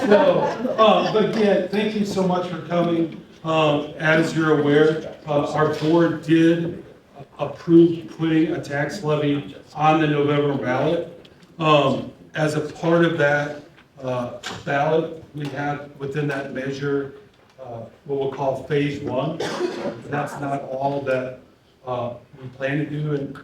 But yeah, thank you so much for coming. As you're aware, our board did approve putting a tax levy on the November ballot. As a part of that ballot, we have within that measure what we'll call phase one. That's not all that we plan to do and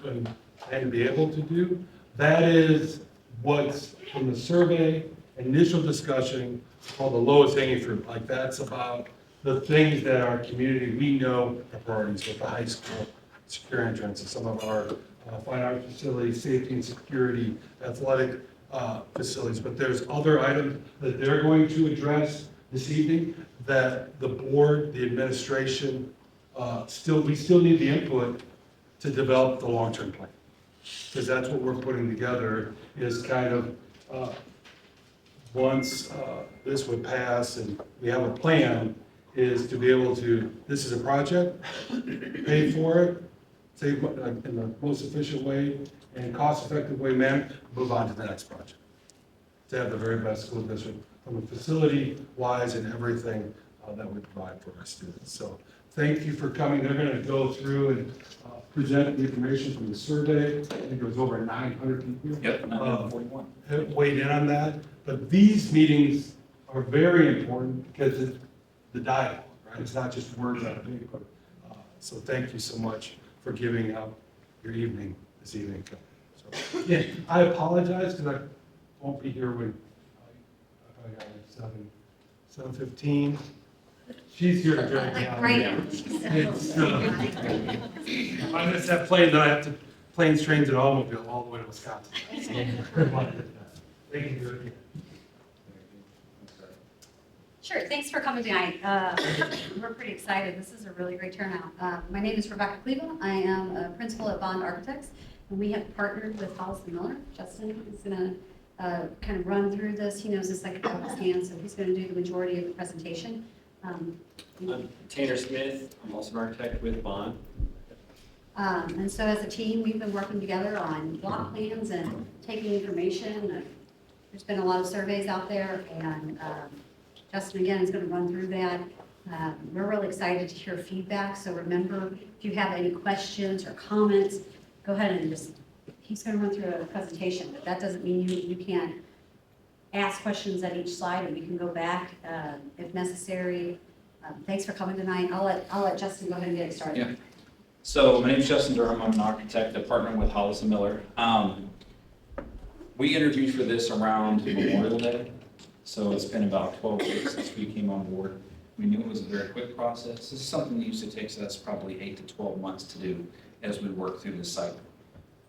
plan to be able to do. That is what's from the survey, initial discussion, called the lowest hanging fruit. Like that's about the things that our community, we know are priorities with the high school, secure entrance, and some of our fine art facilities, safety and security, athletic facilities. But there's other items that they're going to address this evening that the board, the administration, we still need the input to develop the long-term plan. Because that's what we're putting together is kind of, once this would pass and we have a plan, is to be able to, this is a project, pay for it, save in the most efficient way and cost-effective way, move on to the next project. To have the very best school district from a facility-wise and everything that we provide for our students. So thank you for coming. They're going to go through and present the information from the survey. I think it was over 900 people. Yep, 941. Weighed in on that. But these meetings are very important because it's the dialogue, right? It's not just words on a paper. So thank you so much for giving up your evening this evening. So, yeah, I apologize because I won't be here when I got like 7:15. She's here to drag me out. It's, I miss that plane that I have to planes, trains, and automobile all the way to Wisconsin. Thank you. Sure, thanks for coming tonight. We're pretty excited. This is a really great turnout. My name is Rebecca Cleveland. I am a principal at Bond Architects, and we have partnered with Hollis+Miller. Justin is going to kind of run through this. He knows this like a dog hand, so he's going to do the majority of the presentation. I'm Tanner Smith. I'm also an architect with Bond. And so as a team, we've been working together on block plans and taking information. There's been a lot of surveys out there, and Justin, again, is going to run through that. We're really excited to hear feedback, so remember, if you have any questions or comments, go ahead and he's going to run through a presentation, but that doesn't mean you can't ask questions at each slide, and we can go back if necessary. Thanks for coming tonight. I'll let Justin go ahead and get it started. Yeah. So my name is Justin Durham. I'm an architect. I partner with Hollis+Miller. We interviewed for this around Memorial Day. So it's been about 12 weeks since we came on board. We knew it was a very quick process. This is something that usually takes us probably 8 to 12 months to do as we work through this cycle.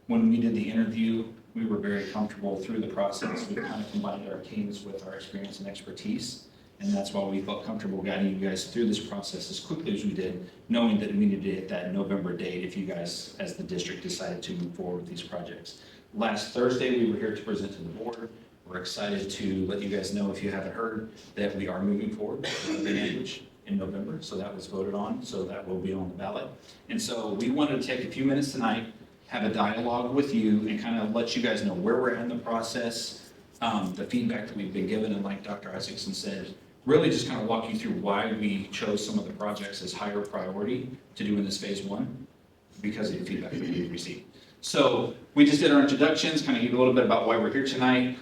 When we did the interview, we were very comfortable through the process. We kind of combined our teams with our experience and expertise, and that's why we felt comfortable guiding you guys through this process as quickly as we did, knowing that we needed to hit that November date if you guys, as the district, decided to move forward with these projects. Last Thursday, we were here to present to the board. We're excited to let you guys know, if you haven't heard, that we are moving forward with the language in November. So that was voted on, so that will be on the ballot. And so we wanted to take a few minutes tonight, have a dialogue with you, and kind of let you guys know where we're at in the process, the feedback that we've been given, and like Dr. Isaacson said, really just kind of walk you through why we chose some of the projects as higher priority to do in this phase one, because of the feedback that we've received. So we just did our introductions, kind of give a little bit about why we're here tonight.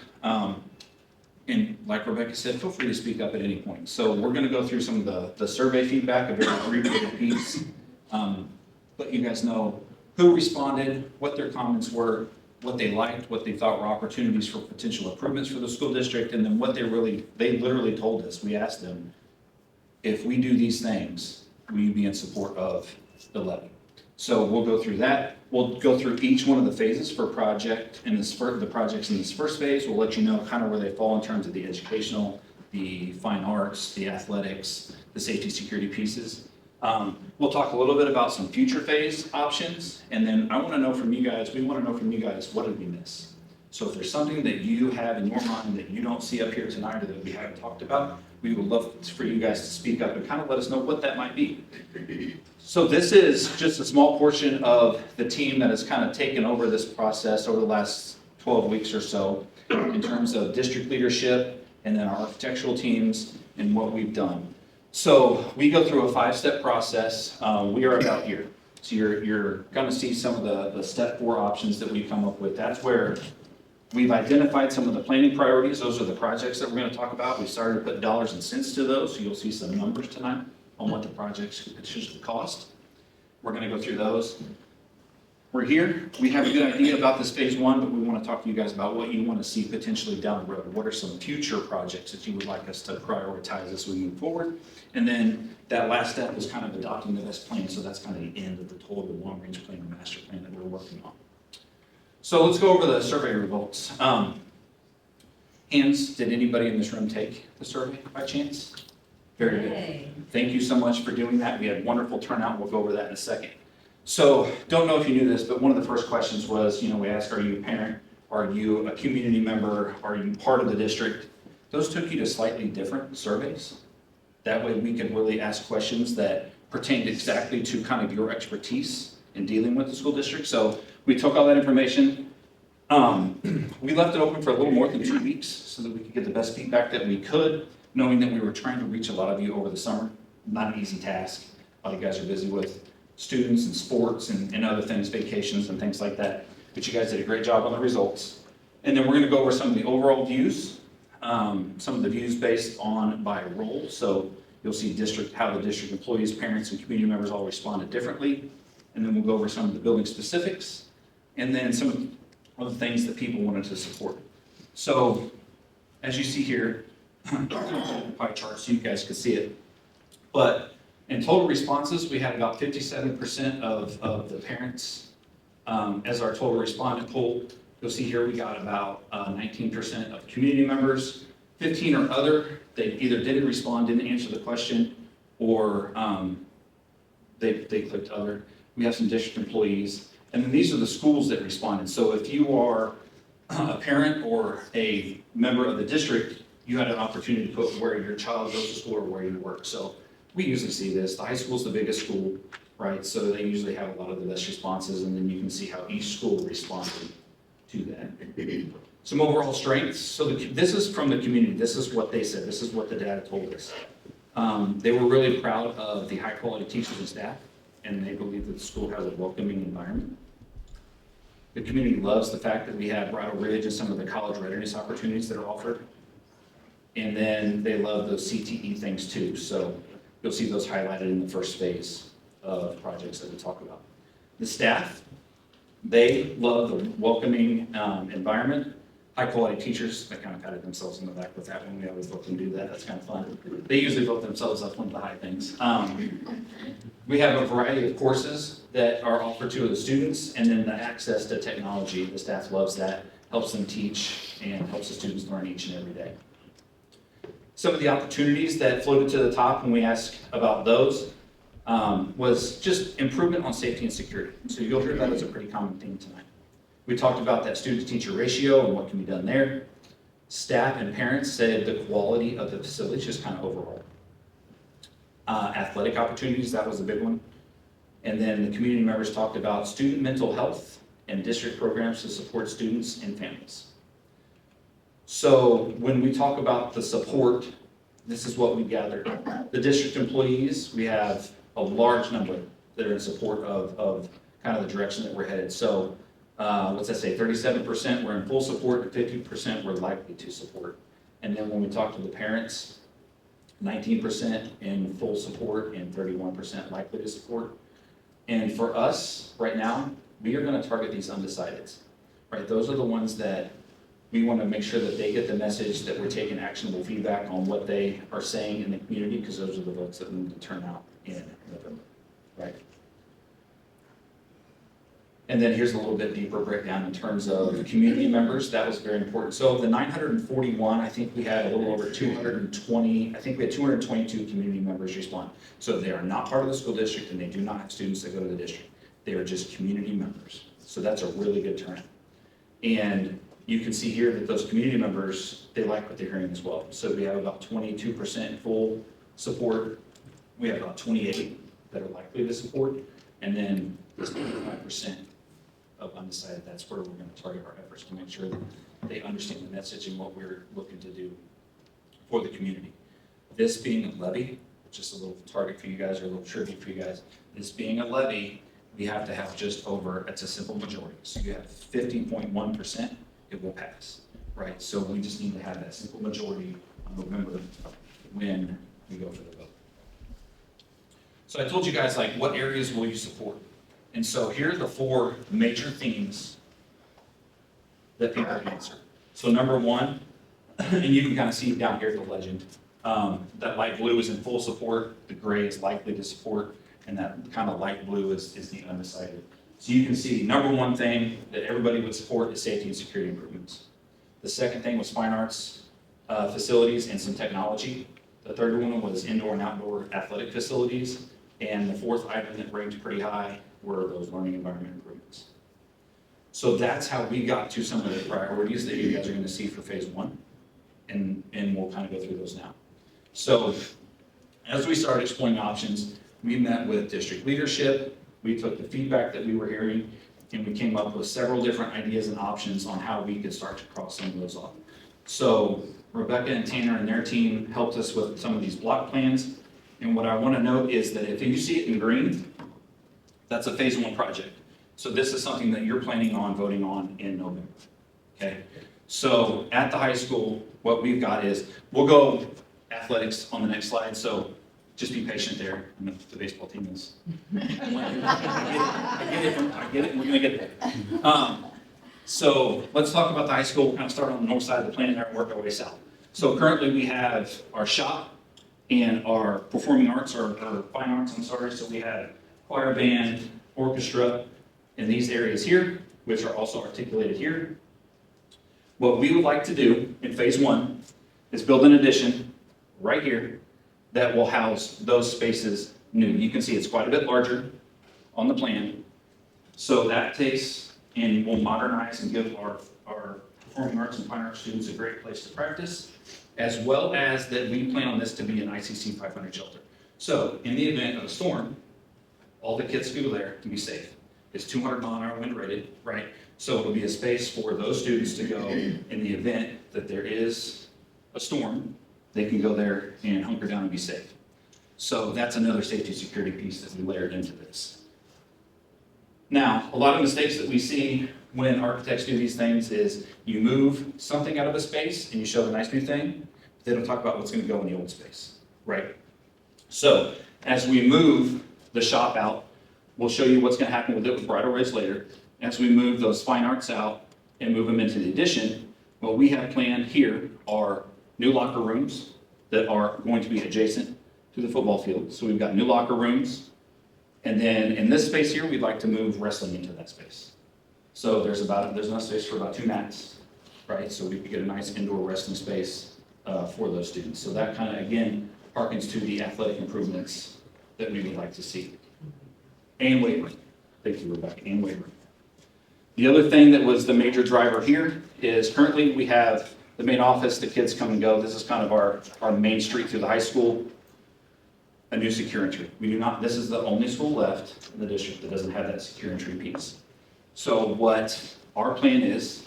And like Rebecca said, feel free to speak up at any point. So we're going to go through some of the survey feedback, a very brief piece, let you guys know who responded, what their comments were, what they liked, what they thought were opportunities for potential improvements for the school district, and then what they literally told us. We asked them, if we do these things, will you be in support of the levy? So we'll go through that. We'll go through each one of the phases for project and the projects in this first phase. We'll let you know kind of where they fall in terms of the educational, the fine arts, the athletics, the safety security pieces. We'll talk a little bit about some future phase options, and then we want to know from you guys, what did we miss? So if there's something that you have in your mind that you don't see up here tonight or that we haven't talked about, we would love for you guys to speak up and kind of let us know what that might be. So this is just a small portion of the team that has kind of taken over this process over the last 12 weeks or so in terms of district leadership, and then our architectural teams and what we've done. So we go through a 5-step process. We are about here. So you're going to see some of the step 4 options that we come up with. That's where we've identified some of the planning priorities. Those are the projects that we're going to talk about. We started to put dollars and cents to those, so you'll see some numbers tonight on what the projects should cost. We're going to go through those. We're here. We have a good idea about this phase 1, but we want to talk to you guys about what you want to see potentially down the road. What are some future projects that you would like us to prioritize as we move forward? And then that last step is kind of adopting the best plan. So that's kind of the end of the total long-range plan or master plan that we're working on. So let's go over the survey results. Hands, did anybody in this room take the survey by chance? Very good. Thank you so much for doing that. We had wonderful turnout. We'll go over that in a second. So, don't know if you knew this, but one of the first questions was, we asked, are you a parent? Are you a community member? Are you part of the district? Those took you to slightly different surveys. That way we could really ask questions that pertained exactly to kind of your expertise in dealing with the school district. So, we took all that information. We left it open for a little more than 2 weeks so that we could get the best feedback that we could, knowing that we were trying to reach a lot of you over the summer. Not an easy task. A lot of you guys are busy with students and sports and other things, vacations and things like that. But you guys did a great job on the results. And then we're going to go over some of the overall views, some of the views based on by role. So you'll see how the district employees, parents, and community members all responded differently. And then we'll go over some of the building specifics and then some of the things that people wanted to support. So as you see here, pie chart so you guys can see it. But in total responses, we had about 57% of the parents as our total respondent pool. You'll see here we got about 19% of community members, 15 or other. They either didn't respond, didn't answer the question, or they clicked other. We have some district employees. And then these are the schools that responded. So if you are a parent or a member of the district, you had an opportunity to put where your child goes to school or where you work. So we usually see this. The high school is the biggest school, right? So they usually have a lot of the best responses, and then you can see how each school responded to that. Some overall strengths. So this is from the community. This is what they said. This is what the data told us. They were really proud of the high-quality teachers and staff, and they believe that the school has a welcoming environment. The community loves the fact that we have Bridle Ridge and some of the college readiness opportunities that are offered. And then they love those CTE things too. So you'll see those highlighted in the first phase of projects that we talk about. The staff, they love the welcoming environment. High-quality teachers, they kind of patted themselves on the back with that one. We always let them do that. That's kind of fun. They usually vote themselves up one of the high things. We have a variety of courses that are offered to the students, and then the access to technology. The staff loves that, helps them teach, and helps the students learn each and every day. Some of the opportunities that floated to the top when we asked about those was just improvement on safety and security. So you'll hear that as a pretty common theme tonight. We talked about that student-teacher ratio and what can be done there. Staff and parents said the quality of the facilities just kind of overall. Athletic opportunities, that was a big one. And then the community members talked about student mental health and district programs to support students and families. So when we talk about the support, this is what we gathered. The district employees, we have a large number that are in support of kind of the direction that we're headed. So what's that say, 37% were in full support and 50% were likely to support. And then when we talk to the parents, 19% in full support and 31% likely to support. And for us, right now, we are going to target these undecideds, right? Those are the ones that we want to make sure that they get the message that we're taking actionable feedback on what they are saying in the community, because those are the votes that we need to turn out in November, right? And then here's a little bit deeper breakdown in terms of community members. That was very important. So of the 941, I think we had a little over 220, I think we had 222 community members respond. So they are not part of the school district and they do not have students that go to the district. They are just community members. So that's a really good turnout. And you can see here that those community members, they like what they're hearing as well. So we have about 22% full support. We have about 28 that are likely to support. And then this 25% of undecided, that's where we're going to target our efforts to make sure that they understand the message and what we're looking to do for the community. This being a levy, just a little target for you guys, or a little tribute for you guys, this being a levy, we have to have just over, it's a simple majority. So you have 15.1%, it will pass, right? So we just need to have that simple majority on November when we go for the vote. So I told you guys, like, what areas will you support? And so here are the 4 major themes that people answer. So number 1, and you can kind of see down here the legend, that light blue is in full support, the gray is likely to support, and that kind of light blue is the undecided. So you can see, number 1 thing that everybody would support is safety and security improvements. The second thing was fine arts facilities and some technology. The third one was indoor and outdoor athletic facilities. And the 4th item that ranked pretty high were those learning environment improvements. So that's how we got to some of the priorities that you guys are going to see for phase 1. And we'll kind of go through those now. So as we started exploring options, we met with district leadership. We took the feedback that we were hearing, and we came up with several different ideas and options on how we could start to cross some of those off. So Rebecca and Tanner and their team helped us with some of these block plans. And what I want to note is that if you see it in green, that's a phase 1 project. So this is something that you're planning on voting on in November, okay? So at the high school, what we've got is, we'll go athletics on the next slide, so just be patient there. I know the baseball team is. I get it, we're gonna get there. So let's talk about the high school. We'll kind of start on the north side of the plan there and work our way south. So currently we have our shop and our performing arts, or fine arts, I'm sorry. So we have choir, band, orchestra in these areas here, which are also articulated here. What we would like to do in phase 1 is build an addition right here that will house those spaces new. You can see it's quite a bit larger on the plan. So that takes, and will modernize and give our performing arts and fine arts students a great place to practice, as well as that we plan on this to be an ICC 500 shelter. So in the event of a storm, all the kids go there to be safe. It's 200-mile-an-hour wind rated, right? So it'll be a space for those students to go in the event that there is a storm. They can go there and hunker down and be safe. So that's another safety security piece that we layered into this. Now, a lot of mistakes that we see when architects do these things is you move something out of a space and you show the nice new thing, but they don't talk about what's going to go in the old space, right? So as we move the shop out, we'll show you what's going to happen with it with Bridal Ridge later. As we move those fine arts out and move them into the addition, what we have planned here are new locker rooms that are going to be adjacent to the football field. So we've got new locker rooms. And then in this space here, we'd like to move wrestling into that space. So there's enough space for about 2 mats, right? So we could get a nice indoor wrestling space for those students. So that kind of, again, harkens to the athletic improvements that we would like to see. And weight room. Thank you, Rebecca, and weight room. The other thing that was the major driver here is currently we have the main office, the kids come and go. This is kind of our main street through the high school. A new secure entry. We do not, this is the only school left in the district that doesn't have that secure entry piece. So what our plan is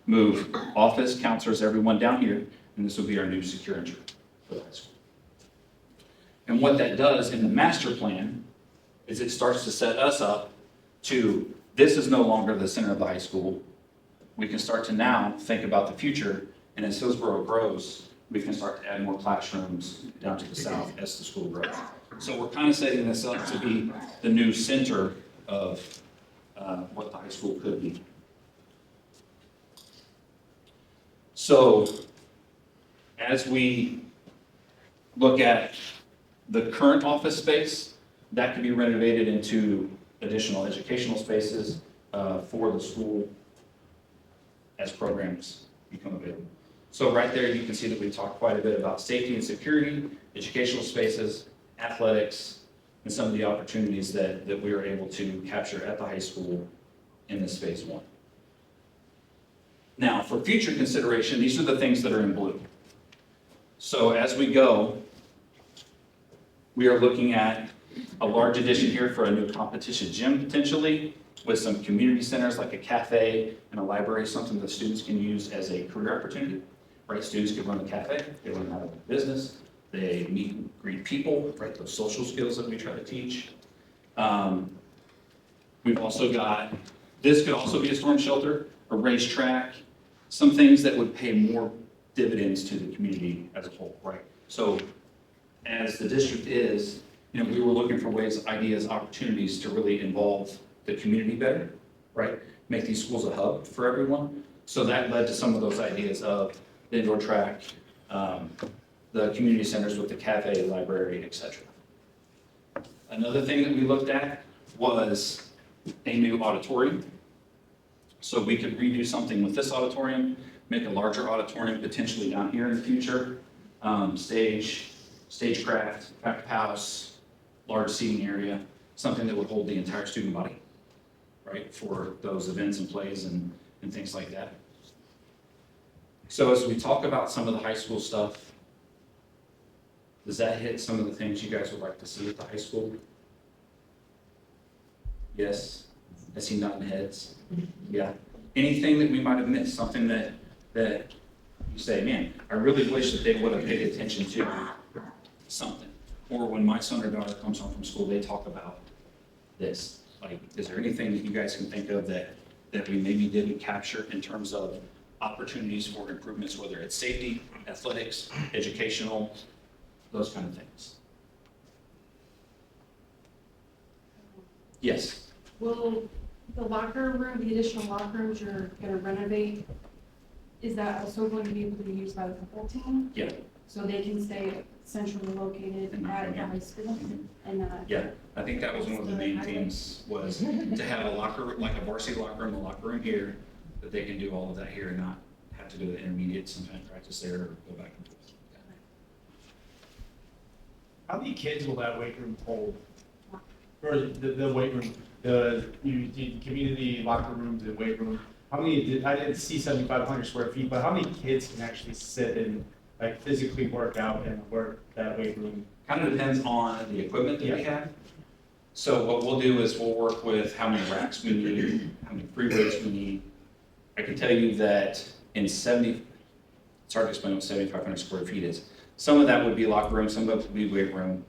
move office, counselors, everyone down here, and this will be our new secure entry for the high school. And what that does in the master plan is it starts to set us up to, this is no longer the center of the high school. We can start to now think about the future, and as Hillsboro grows, we can start to add more classrooms down to the south as the school grows. So we're kind of setting this up to be the new center of what the high school could be. So as we look at the current office space, that can be renovated into additional educational spaces for the school as programs become available. So right there, you can see that we talked quite a bit about safety and security, educational spaces, athletics, and some of the opportunities that we were able to capture at the high school in this phase 1. Now, for future consideration, these are the things that are in blue. So as we go, we are looking at a large addition here for a new competition gym potentially, with some community centers like a cafe and a library, something that students can use as a career opportunity. right? Students can run a cafe, they learn how to run a business, they meet and greet people, right? Those social skills that we try to teach. We've also got, this could also be a storm shelter, a racetrack, some things that would pay more dividends to the community as a whole, right? So as the district is, you know, we were looking for ways, ideas, opportunities to really involve the community better, right? Make these schools a hub for everyone. So that led to some of those ideas of the indoor track, the community centers with the cafe, library, et cetera. Another thing that we looked at was a new auditorium. So we could redo something with this auditorium, make a larger auditorium potentially down here in the future, stagecraft, back house, large seating area, something that would hold the entire student body, right, for those events and plays and things like that. So as we talk about some of the high school stuff, does that hit some of the things you guys would like to see at the high school? Yes? I see nodding heads. Yeah. Anything that we might have missed, something that you say, man, I really wish that they would have paid attention to something. Or when my son or daughter comes home from school, they talk about this. Like, is there anything that you guys can think of that we maybe didn't capture in terms of opportunities for improvements, whether it's safety, athletics, educational, those kind of things? Yes? Will the locker room, the additional locker rooms you're gonna renovate, is that also going to be able to be used by the football team? Yeah. So they can stay centrally located at the high school and, Yeah, I think that was one of the main themes, was to have a locker, like a varsity locker room, a locker room here, that they can do all of that here and not have to do the intermediate, sometimes practice there or go back and forth. How many kids will that weight room hold? Or the weight room, the community locker room, the weight room? How many, I didn't see 7,500 square feet, but how many kids can actually sit and like physically work out and work that weight room? Kind of depends on the equipment that we have. So what we'll do is we'll work with how many racks we need, how many free weights we need. I can tell you that in it's hard to explain what 7,500 square feet is. Some of that would be locker room, some of it would be weight room.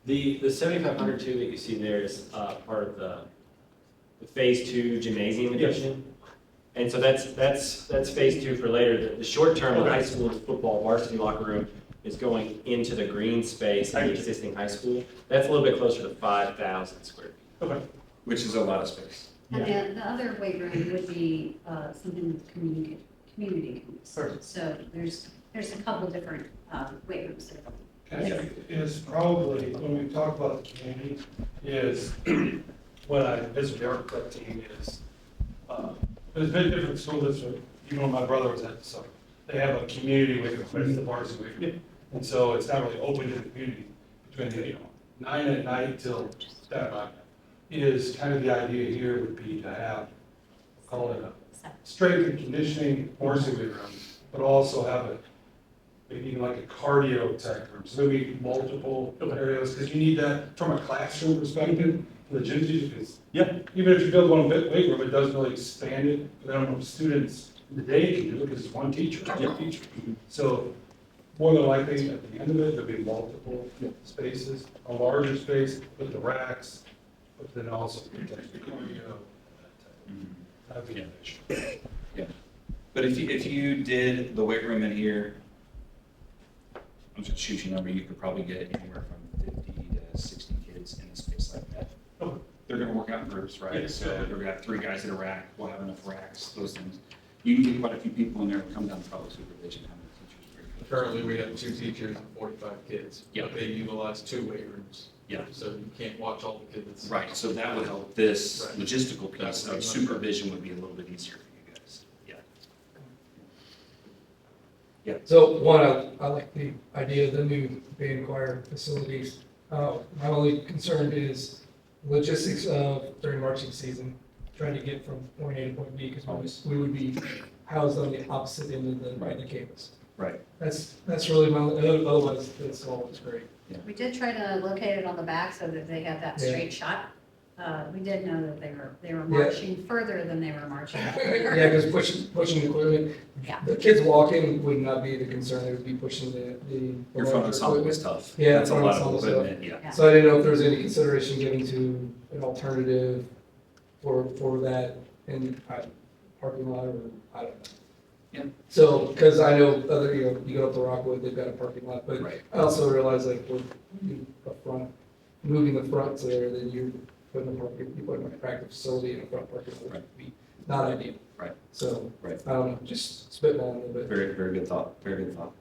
The 7,500 too that you see there is part of the phase 2 gymnasium addition. And so that's phase 2 for later. The short term in high school football varsity locker room is going into the green space in the existing high school. That's a little bit closer to 5,000 square feet. Okay. Which is a lot of space. And the other weight room would be something with community can use. Perfect. So there's a couple different weight rooms that Is probably, when we talk about the community, is when I visit the art club team is, there's been different school districts, even when my brother was at, so they have a community weight room, but it's the varsity weight room. And so it's not really open to the community between, 9 at night till 10 o'clock. Is kind of the idea here would be to have, call it a strength and conditioning varsity weight room, but also have a maybe like a cardio type room, so maybe multiple areas, because you need that from a classroom perspective for the gym teachers, because even if you build one weight room, it doesn't really expand it, but I don't know if students in the day can do it, because it's one teacher, So more than likely, at the end of it, there'll be multiple spaces, a larger space with the racks, but then also potentially cardio, that'd be an issue. Yeah. But if you did the weight room in here, I'm just shooting a number, you could probably get anywhere from 50 to 60 kids in a space like that. They're gonna work out in groups, right? Yes. So we've got 3 guys at a rack, we'll have enough racks, those things. You can get quite a few people in there to come down to public supervision, how many teachers. Currently, we have 2 teachers and 45 kids. Yeah. But they utilize 2 weight rooms. Yeah. So you can't watch all the kids. Right, so that would help this Right. logistical piece That's of much supervision would be a little bit easier for you guys. Yeah. So one, I like the idea of the new band choir facilities. My only concern is logistics of during marching season, trying to get from point A to point B, because we would be housed on the opposite end of the campus. Right. That's really my, otherwise, it's all great. We did try to locate it on the back so that they have that Yeah. straight shot. we did know that they were Yeah. marching further than they were marching. Yeah, because pushing the equipment, Yeah. the kids walking would not be the concern, they would be pushing the. Your phone ensemble equipment. was tough. Yeah, That's a phone lot of ensemble stuff. equipment, yeah. Yeah. So I didn't know if there was any consideration given to an alternative for that in parking lot, or, I don't know. Yeah. So, because I know other, you go up to Rockwood, they've got a parking lot, but Right. I also realize like with up front, moving the front to there, then you're putting a practice facility in a front parking lot, would be not ideal. Right. So, Right. I don't know, just spitballing a little bit. Very, very good thought, very good thought.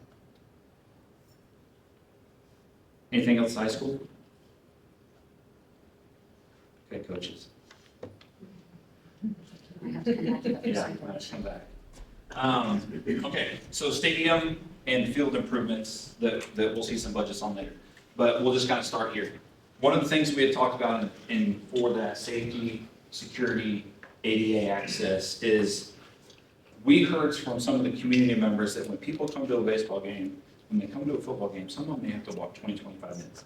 Anything else high school? Okay, coaches. I have to come back to that. Yeah, let's come back. Okay, so stadium and field improvements that we'll see some budgets on later. But we'll just kind of start here. One of the things we had talked about in for that safety, security, ADA access is we heard from some of the community members that when people come to a baseball game, when they come to a football game, some of them may have to walk 20, 25 minutes.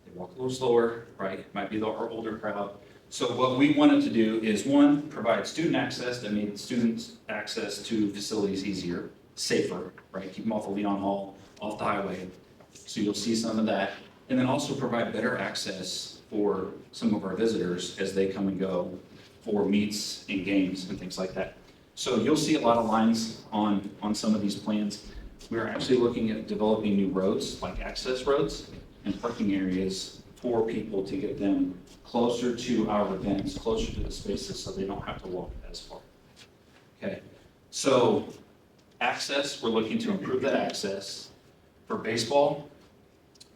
They walk a little slower, right? It might be our older crowd. So what we wanted to do is, one, provide student access that made students access to facilities easier, safer, right? Keep them off of Leon Hall, off the highway. So you'll see some of that. And then also provide better access for some of our visitors as they come and go for meets and games and things like that. So you'll see a lot of lines on some of these plans. We're actually looking at developing new roads, like access roads and parking areas for people to get them closer to our events, closer to the spaces, so they don't have to walk as far. Okay, so access, we're looking to improve that access. For baseball,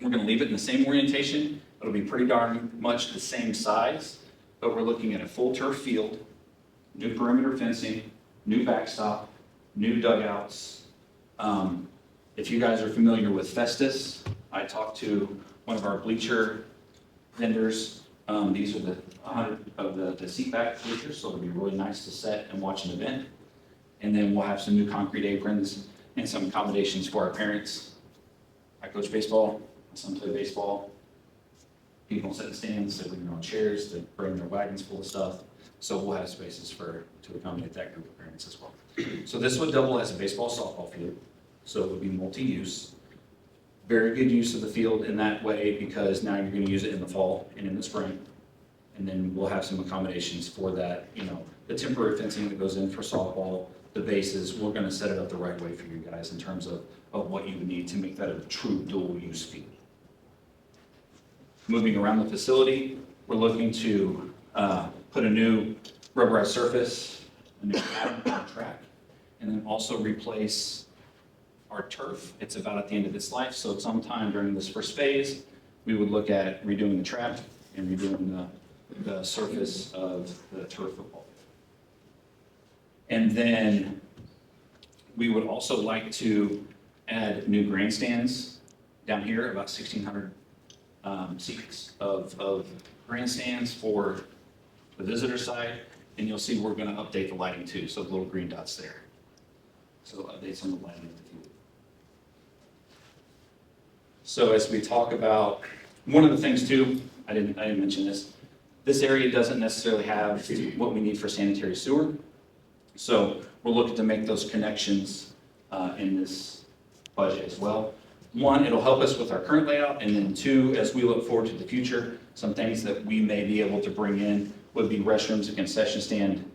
we're gonna leave it in the same orientation. It'll be pretty darn much the same size, but we're looking at a full turf field, new perimeter fencing, new backstop, new dugouts. If you guys are familiar with Festus, I talked to one of our bleacher vendors. These are the 100 of the seat back bleachers, so it'll be really nice to set and watch an event. And then we'll have some new concrete aprons and some accommodations for our parents. I coach baseball, my son plays baseball. People sit in stands, they bring their own chairs, they bring their wagons full of stuff. So we'll have spaces to accommodate that group of parents as well. So this would double as a baseball softball field, so it would be multi-use. Very good use of the field in that way, because now you're gonna use it in the fall and in the spring. And then we'll have some accommodations for that, the temporary fencing that goes in for softball, the bases, we're gonna set it up the right way for you guys in terms of what you would need to make that a true dual-use field. Moving around the facility, we're looking to put a new rubberized surface, a new pattern on the track, and then also replace our turf. It's about at the end of its life, so sometime during this first phase, we would look at redoing the track and redoing the surface of the turf football. And then we would also like to add new grandstands down here, about 1,600 seats of grandstands for the visitor side. And you'll see we're going to update the lighting too, so the little green dots there. So updates on the lighting of the field. So as we talk about, one of the things too, I didn't mention this, this area doesn't necessarily have what we need for sanitary sewer. So we're looking to make those connections in this budget as well. One, it'll help us with our current layout, and then two, as we look forward to the future, some things that we may be able to bring in would be restrooms and concession stand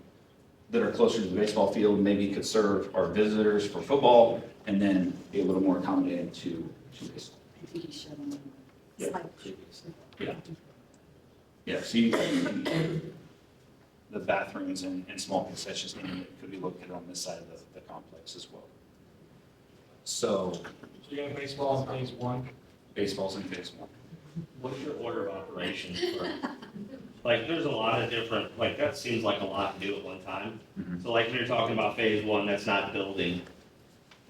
that are closer to the baseball field, maybe could serve our visitors for football, and then be a little more accommodating to baseball. I think you showed them. Yeah. It's like, Yeah. Yeah, so you can, the bathrooms and small concession stand could be located on this side of the complex as well. So, So you have baseball in phase one. baseball's in phase one. What's your order of operations for, like, there's a lot of different, like, that seems like a lot to do at one time. Mhm. So like, when you're talking about phase one, that's not building,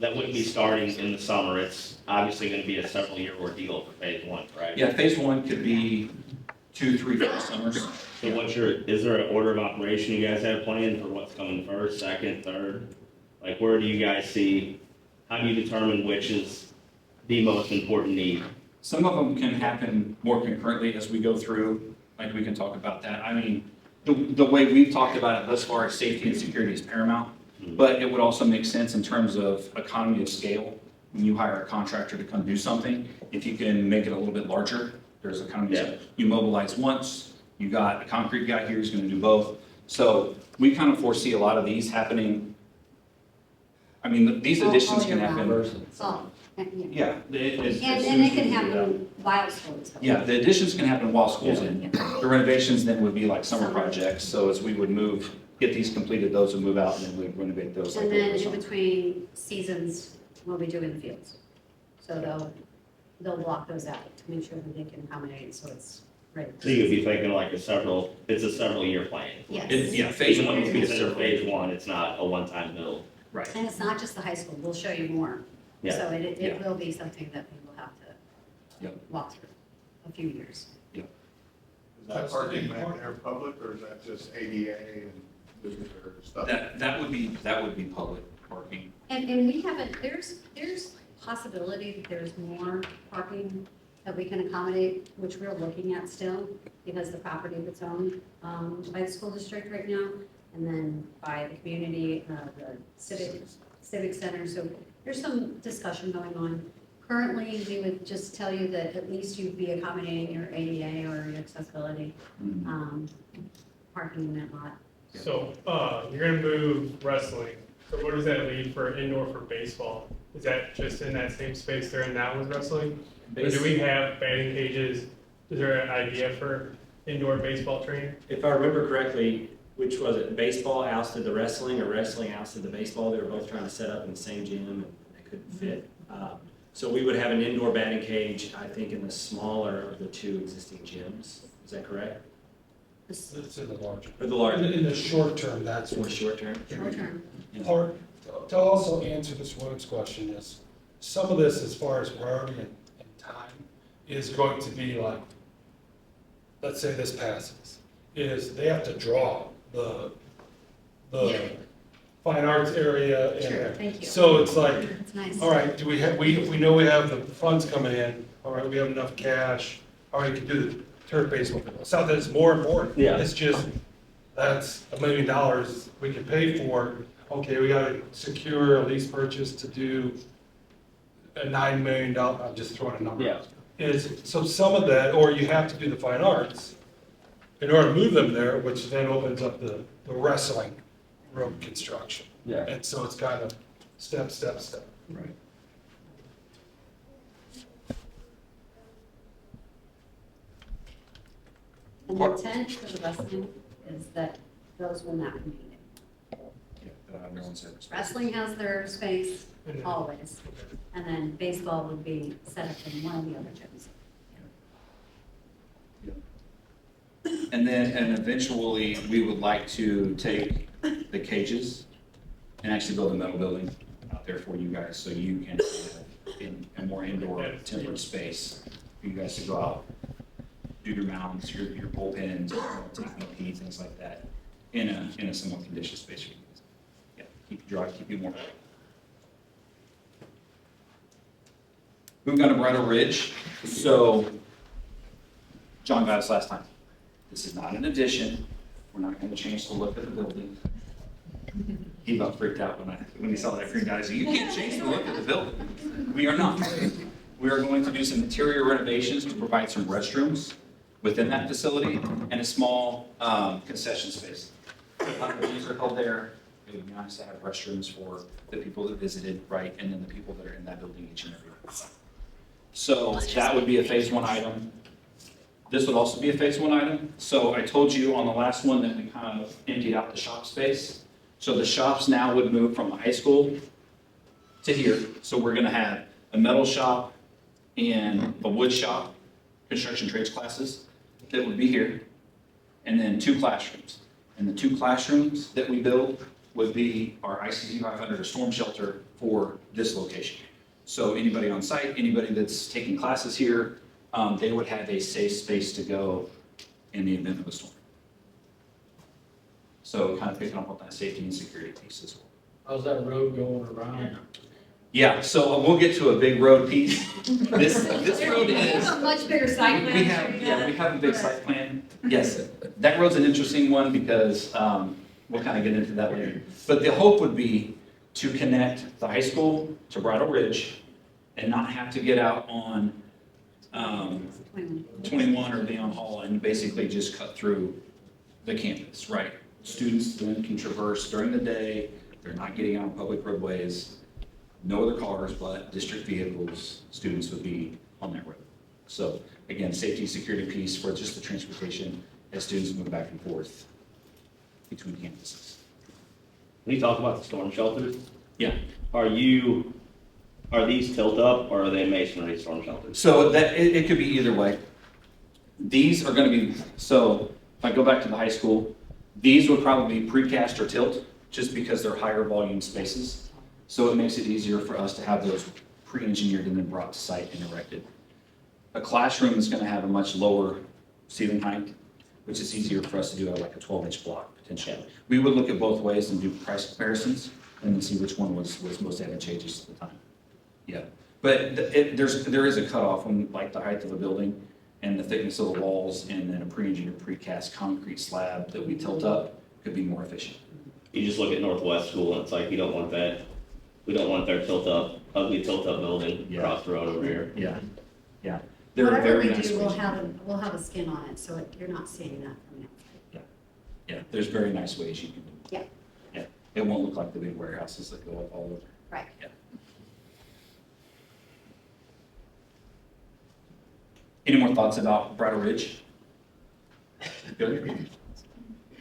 that wouldn't be starting in the summer, it's obviously gonna be a several year ordeal for phase one, right? Yeah, phase one could be 2, 3, 4 summers. So what's your, is there an order of operation you guys have planned for what's coming first, second, third? Like, where do you guys see, how do you determine which is the most important need? Some of them can happen more concurrently as we go through. like we can talk about that. I mean, the way we've talked about it thus far, safety and security is paramount. But it would also make sense in terms of economy of scale. When you hire a contractor to come do something, if you can make it a little bit larger, there's economy of scale. You mobilize once, you got a concrete guy here who's gonna do both. So we kind of foresee a lot of these happening. I mean, these additions All can year happen. round. Oh, yeah. Yeah. And it can happen while school's open. Yeah, the additions can happen while school's Yeah. in. The renovations then would be like summer projects, so as we would move, get these completed, those would move out, and then we'd renovate those. like And then over in summer. between seasons, we'll be doing the fields. So they'll block those out to make sure that they can accommodate, so it's ready. So you'd be thinking like it's a several year plan. Yes. Yeah, phase Even one though would it's be a considered separate. phase one, it's not a one-time build. Right. And it's not just the high school, we'll show you more. Yeah. So it Yeah. will be something that we will have to Yep. walk through a few years. Is that parking back there public, or is that just ADA and visitor stuff? That would be public parking. And we haven't, there's possibility that there's more parking that we can accommodate, which we're looking at still, because the property that's owned by the school district right now, and then by the community, the civic center, so there's some discussion going on. Currently, we would just tell you that at least you'd be accommodating your ADA or your accessibility parking in that lot. So, you're gonna move wrestling, so where does that leave for indoor for baseball? Is that just in that same space they're in now with wrestling? Or do we have batting cages? Is there an idea for indoor baseball training? If I remember correctly, which was it, baseball ousted the wrestling, or wrestling ousted the baseball? They were both trying to set up in the same gym, and they couldn't fit. So we would have an indoor batting cage, I think, in the smaller of the two existing gyms. Is that correct? It's in the larger. Or the larger, In the short term, that's or what. short term? Short term. Or, to also answer this woman's question is, some of this as far as priority and time is going to be like, let's say this passes, is they have to draw the fine arts area in Sure, there. thank you. So it's like, That's nice. all right, do we have, we know we have the funds coming in, all right, we have enough cash, all right, we can do the turf baseball. It's not that it's more important. Yeah. It's just, that's $1 million we can pay for. Okay, we gotta secure a lease purchase to do a $9 million, I'm just throwing a number. Yeah. So some of that, or you have to do the fine arts in order to move them there, which then opens up the wrestling room construction. Yeah. And so it's kind of step. Right. And the intent for the wrestling is that those will not be needed. No one's ever- Wrestling has their space always, and then baseball would be set up in one of the other gyms. And eventually, we would like to take the cages and actually build a metal building out there for you guys, so you can have in a more indoor tempered space for you guys to go out, do your mounds, your bullpens, take BP, things like that, in a somewhat conditioned space for you guys. Yeah, keep you dry, keep you warm. Moving on to Bridal Ridge, so John got us last time. This is not an addition. We're not going to change the look of the building. He about freaked out when he saw that green guy. He said, "You can't change the look of the building." We are not. We are going to do some interior renovations to provide some restrooms within that facility and a small concession space. These are held there. It would be nice to have restrooms for the people that visited, right, and then the people that are in that building each and every day. So that would be a phase one item. This would also be a phase one item. So I told you on the last one that we kind of emptied out the shop space. So the shops now would move from the high school to here. So we're gonna have a metal shop and a wood shop, construction trades classes, that would be here. And then 2 classrooms. And the 2 classrooms that we build would be our ICD 500 or storm shelter for this location. So anybody on site, anybody that's taking classes here, they would have a safe space to go in the event of a storm. So kind of picking up on that safety and security piece as well. How's that road going around? Yeah, so we'll get to a big road piece. This road We is. have a much bigger site plan. We have a big site plan. Yes, that road's an interesting one because, we'll kind of get into that later. But the hope would be to connect the high school to Bridle Ridge and not have to get out on, 21 or Leon Hall and basically just cut through the campus, right? Students then can traverse during the day, they're not getting out on public roadways, no other cars but district vehicles, students would be on that road. So again, safety, security piece for just the transportation as students move back and forth between campuses. When you talk about the storm shelters, Yeah. are these tilt up or are they masonry storm shelters? So that, it could be either way. These are gonna be, so if I go back to the high school, these would probably be precast or tilt, just because they're higher volume spaces. So it makes it easier for us to have those pre-engineered and then brought to site and erected. A classroom is gonna have a much lower ceiling height, which is easier for us to do like a 12-inch block potentially. We would look at both ways and do price comparisons and then see which one was most advantageous at the time. Yeah, but there is a cutoff on like the height of a building and the thickness of the walls, and then a pre-engineered precast concrete slab that we tilt up could be more efficient. You just look at Northwest School and it's like, we don't want that. We don't want their ugly tilt up building across the road over here. Yeah, yeah. They're Whatever very we nice do, ways. we'll have a skin on it, so you're not seeing that from the outside. Yeah, there's very nice ways you can do it. Yeah. Yeah, it won't look like the big warehouses that go up all over. Right. Yeah. Any more thoughts about Bridle Ridge? Good?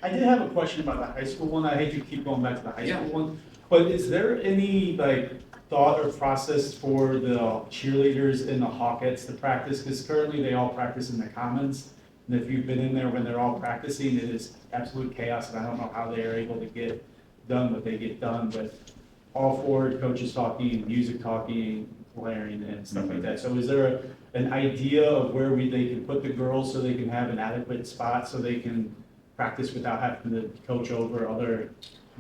I did have a question about the high school one. I hate to keep going back to the high Yeah. school one. But is there any like thought or process for the cheerleaders and the Hawkettes to practice? Because currently they all practice in the commons. And if you've been in there when they're all practicing, it is absolute chaos. And I don't know how they are able to get done what they get done with all four coaches talking, music talking, blaring and stuff like that. So is there an idea of where they can put the girls so they can have an adequate spot so they can practice without having to coach over other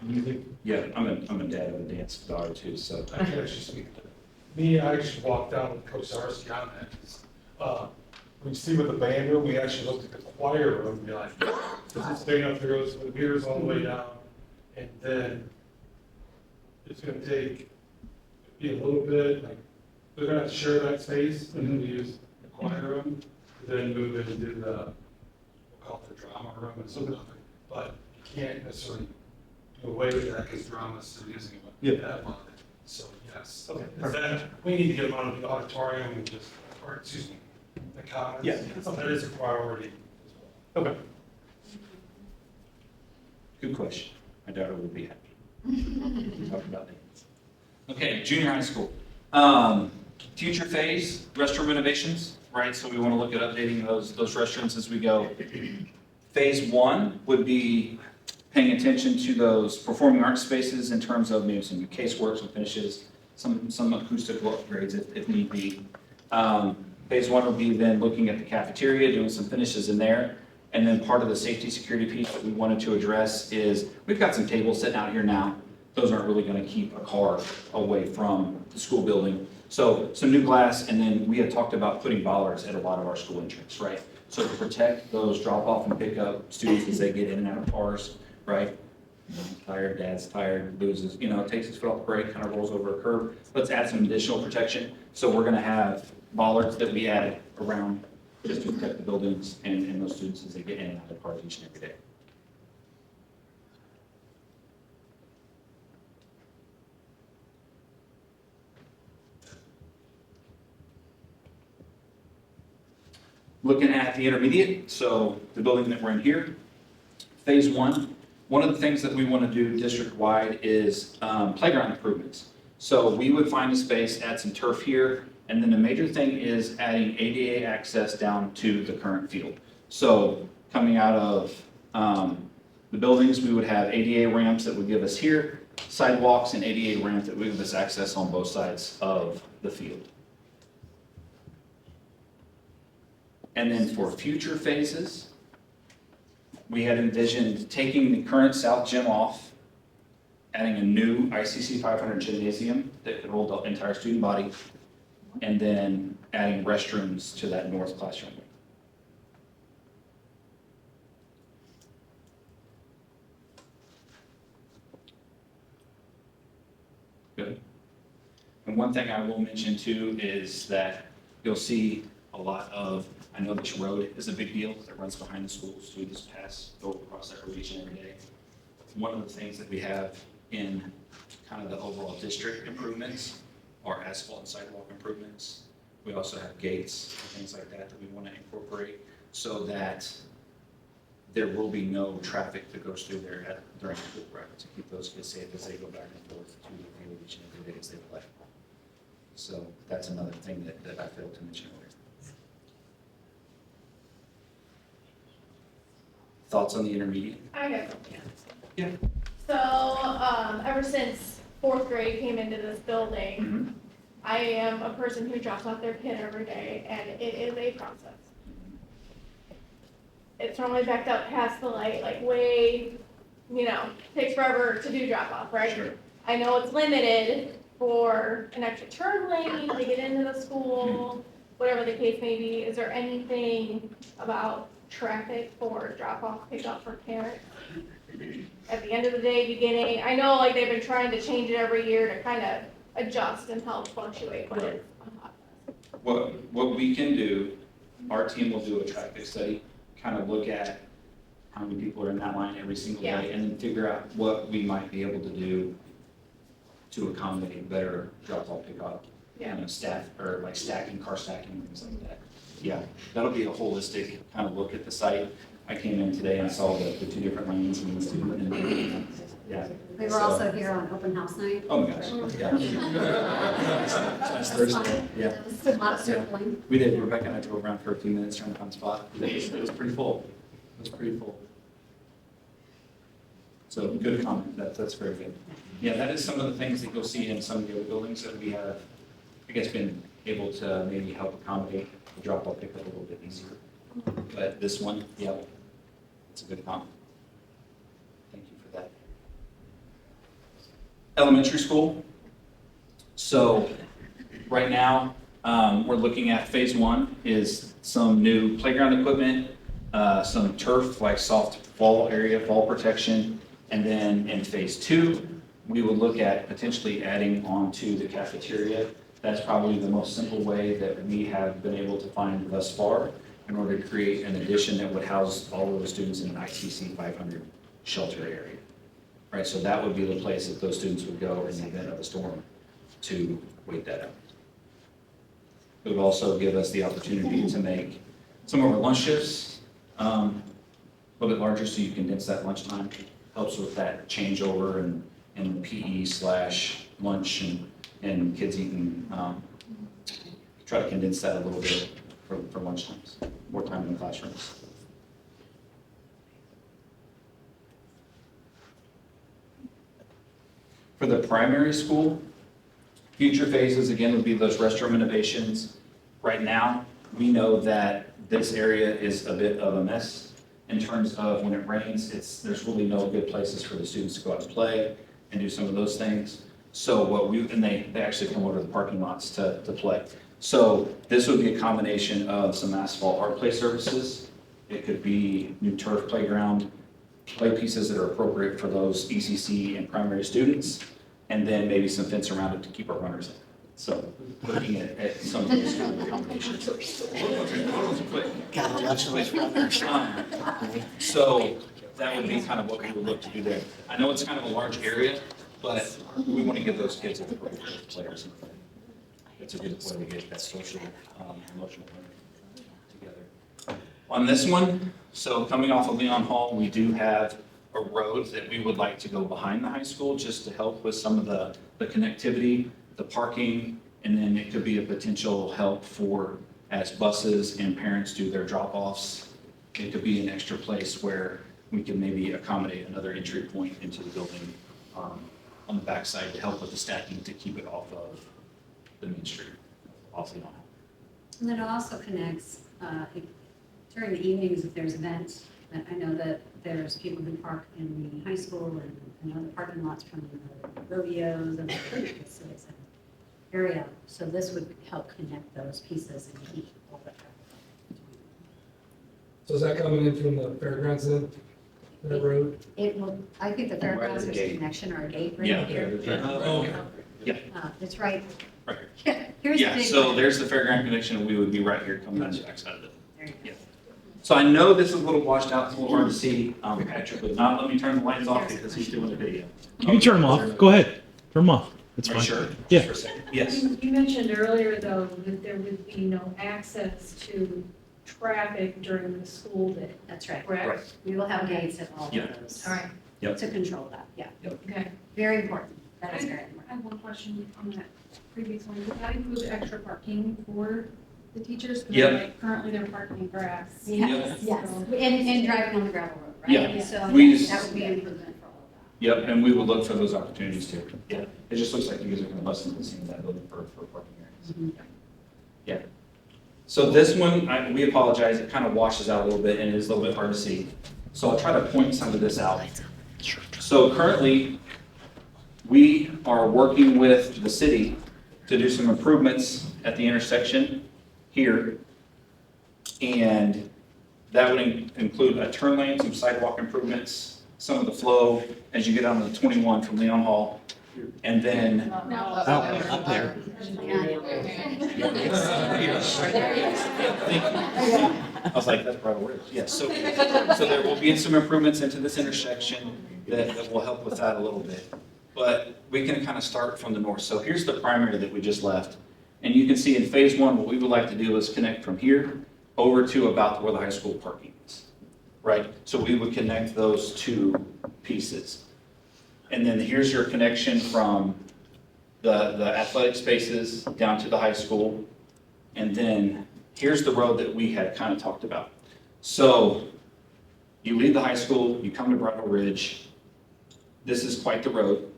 music? Yeah, I'm a dad of a dance daughter too, so. I can actually speak to that. Me, I actually walked down with Coach Zarsky on that. When you see with the band room, we actually looked at the choir room, and be like, is this big enough to go to the mirrors all the way down? And then it's gonna take, be a little bit, like, they're gonna have to share that space, and then we use the choir room, then move it into the, we'll call it the drama room, and so nothing. But you can't necessarily do away with that, because drama's still using it. Yeah. That one. So, yes. Okay, Is that, we need to get them out of the auditorium and just, or excuse me, the commons. Yeah. That is a priority as well. Okay. Good question. My daughter would be happy. Talk about dance. Okay, junior high school. Future phase, restroom renovations, right? So we want to look at updating those restrooms as we go. Phase one would be paying attention to those performing arts spaces in terms of maybe some casework, some finishes, some acoustical upgrades if need be. Phase one will be then looking at the cafeteria, doing some finishes in there. And then part of the safety security piece that we wanted to address is, we've got some tables sitting out here now. Those aren't really gonna keep a car away from the school building. So some new glass, and then we had talked about putting bollards at a lot of our school entrance, right? So to protect those drop off and pick up students as they get in and out of cars, right? Mom's tired, dad's tired, loses, takes his foot off the brake, kind of rolls over a curb. Let's add some additional protection. So we're gonna have bollards that we add around just to protect the buildings and those students as they get in and out of cars each and every day. Looking at the intermediate, so the building that we're in here, phase one of the things that we want to do district-wide is playground improvements. So we would find a space, add some turf here, and then the major thing is adding ADA access down to the current field. So coming out of the buildings, we would have ADA ramps that would give us here, sidewalks and ADA ramp that would give us access on both sides of the field. And then for future phases, we had envisioned taking the current south gym off, adding a new ICC 500 gymnasium, that could hold the entire student body, and then adding restrooms to that north classroom. Good. And one thing I will mention too is that you'll see a lot of, I know this road is a big deal that runs behind the school. Students go across that road each and every day. One of the things that we have in kind of the overall district improvements are asphalt and sidewalk improvements. We also have gates, things like that we want to incorporate so that there will be no traffic that goes through there during school, right? To keep those kids safe as they go back and forth to the field each and every day as they play. So that's another thing that I failed to mention earlier. Thoughts on the intermediate? I got something. Yeah. So, ever since fourth grade came into this building, Mhm. I am a person who drops off their kid every day, and it is a process. It's normally backed up past the light, like way, takes forever to do drop off, right? Sure. I know it's limited for an extra turn lane to get into the school, whatever the case may be. Is there anything about traffic for drop off, pick up for parents? At the end of the day, beginning, I know like they've been trying to change it every year to kind of adjust and help fluctuate, but it's a hot mess. What we can do, our team will do a traffic study, kind of look at how many people are in that line every single Yeah. day, and then figure out what we might be able to do to accommodate better drop-off pickup. Yeah. Staff, or like stacking, car stacking, things like that. Yeah, that'll be a holistic kind of look at the site. I came in today and saw the two different lanes and the student, and, yeah. We were also here on open house night. Oh my gosh, yeah. Last Thursday, yeah. It was a lot of circling. We did, Rebecca and I drove around for a few minutes trying to find a spot. It was pretty full. It was pretty full. So good comment, that's very good. Yeah, that is some of the things that you'll see in some of the other buildings that we have, I guess, been able to maybe help accommodate the drop-off pickup a little bit easier. But this one, yeah, it's a good comment. Thank you for that. Elementary school. So right now, we're looking at phase one is some new playground equipment, some turf, like soft fall area, fall protection. And then in phase two, we will look at potentially adding on to the cafeteria. That's probably the most simple way that we have been able to find thus far in order to create an addition that would house all of the students in an ITC 500 shelter area. Right, so that would be the place that those students would go in the event of a storm to wait that out. It would also give us the opportunity to make some of our lunch shifts a little bit larger so you condense that lunchtime. Helps with that changeover and PE/lunch and kids eating. Try to condense that a little bit for lunchtimes, more time in the classrooms. For the primary school, future phases, again, would be those restroom innovations. Right now, we know that this area is a bit of a mess in terms of when it rains, there's really no good places for the students to go out and play and do some of those things. So they actually come over to the parking lots to play. So this would be a combination of some asphalt art play surfaces. It could be new turf playground, play pieces that are appropriate for those ECC and primary students, and then maybe some fence around it to keep our runners in. So looking at some of those kind of combinations. God loves those runners. So that would be kind of what we would look to do there. I know it's kind of a large area, but we want to give those kids appropriate players. It's a good way to get that social, emotional learning together. On this one, so coming off of Leon Hall, we do have a road that we would like to go behind the high school just to help with some of the connectivity, the parking, and then it could be a potential help for as buses and parents do their drop-offs. It could be an extra place where we can maybe accommodate another entry point into the building on the backside to help with the stacking to keep it off of the main street, off Leon Hall. And then it also connects, during the evenings if there's events. I know that there's people who park in the high school and other parking lots from the rodeos and the facilities. area. So this would help connect those pieces and keep all the traffic. So is that coming in from the fairgrounds then, that road? It will, I think the Right at fairgrounds, the there's a gate. connection or a gate Yeah. right here. Yeah. It's right, Right here's the Yeah, big so one. there's the fairground connection, and we would be right here coming on the backside of it. There you go. Yeah. So I know this is a little washed out, it's a little hard to see. Patrick would not let me turn the lights off because he's doing a video. You can turn them off. Go ahead. Turn them off. It's Are you fine. sure? Yeah. Just for a second. Yes. You mentioned earlier, though, that there would be no access to traffic during the school day, That's right. correct? We will have gates at all Yeah. of those. All right, Yep. To control that, yeah. okay. Very important. That is very I important. have one question on that previous one. Does that include extra parking for the teachers? 'Cause Yep. like, currently they're parking in grass. Yes, yes. And driving on the gravel road, right? Yeah. So We yes, just- that would be an improvement for all of that. Yep, and we would look for those opportunities too. Yeah. It just looks like you guys are gonna bust into seeing that looking for parking areas. Yeah. So this one, we apologize, it kind of washes out a little bit and it is a little bit hard to see. So I'll try to point some of this out. So currently, we are working with the city to do some improvements at the intersection here. And that would include a turn lane, some sidewalk improvements, some of the flow as you get onto the 21 from Leon Hall. And then Up there. I was like, that's right away. Yes, so there will be some improvements into this intersection that will help with that a little bit. But we can kind of start from the north. So here's the primary that we just left. And you can see in phase one, what we would like to do is connect from here over to about where the high school parking is, right? So we would connect those two pieces. And then here's your connection from the athletic spaces down to the high school. And then here's the road that we had kind of talked about. So you leave the high school, you come to Bridle Ridge. This is quite the road.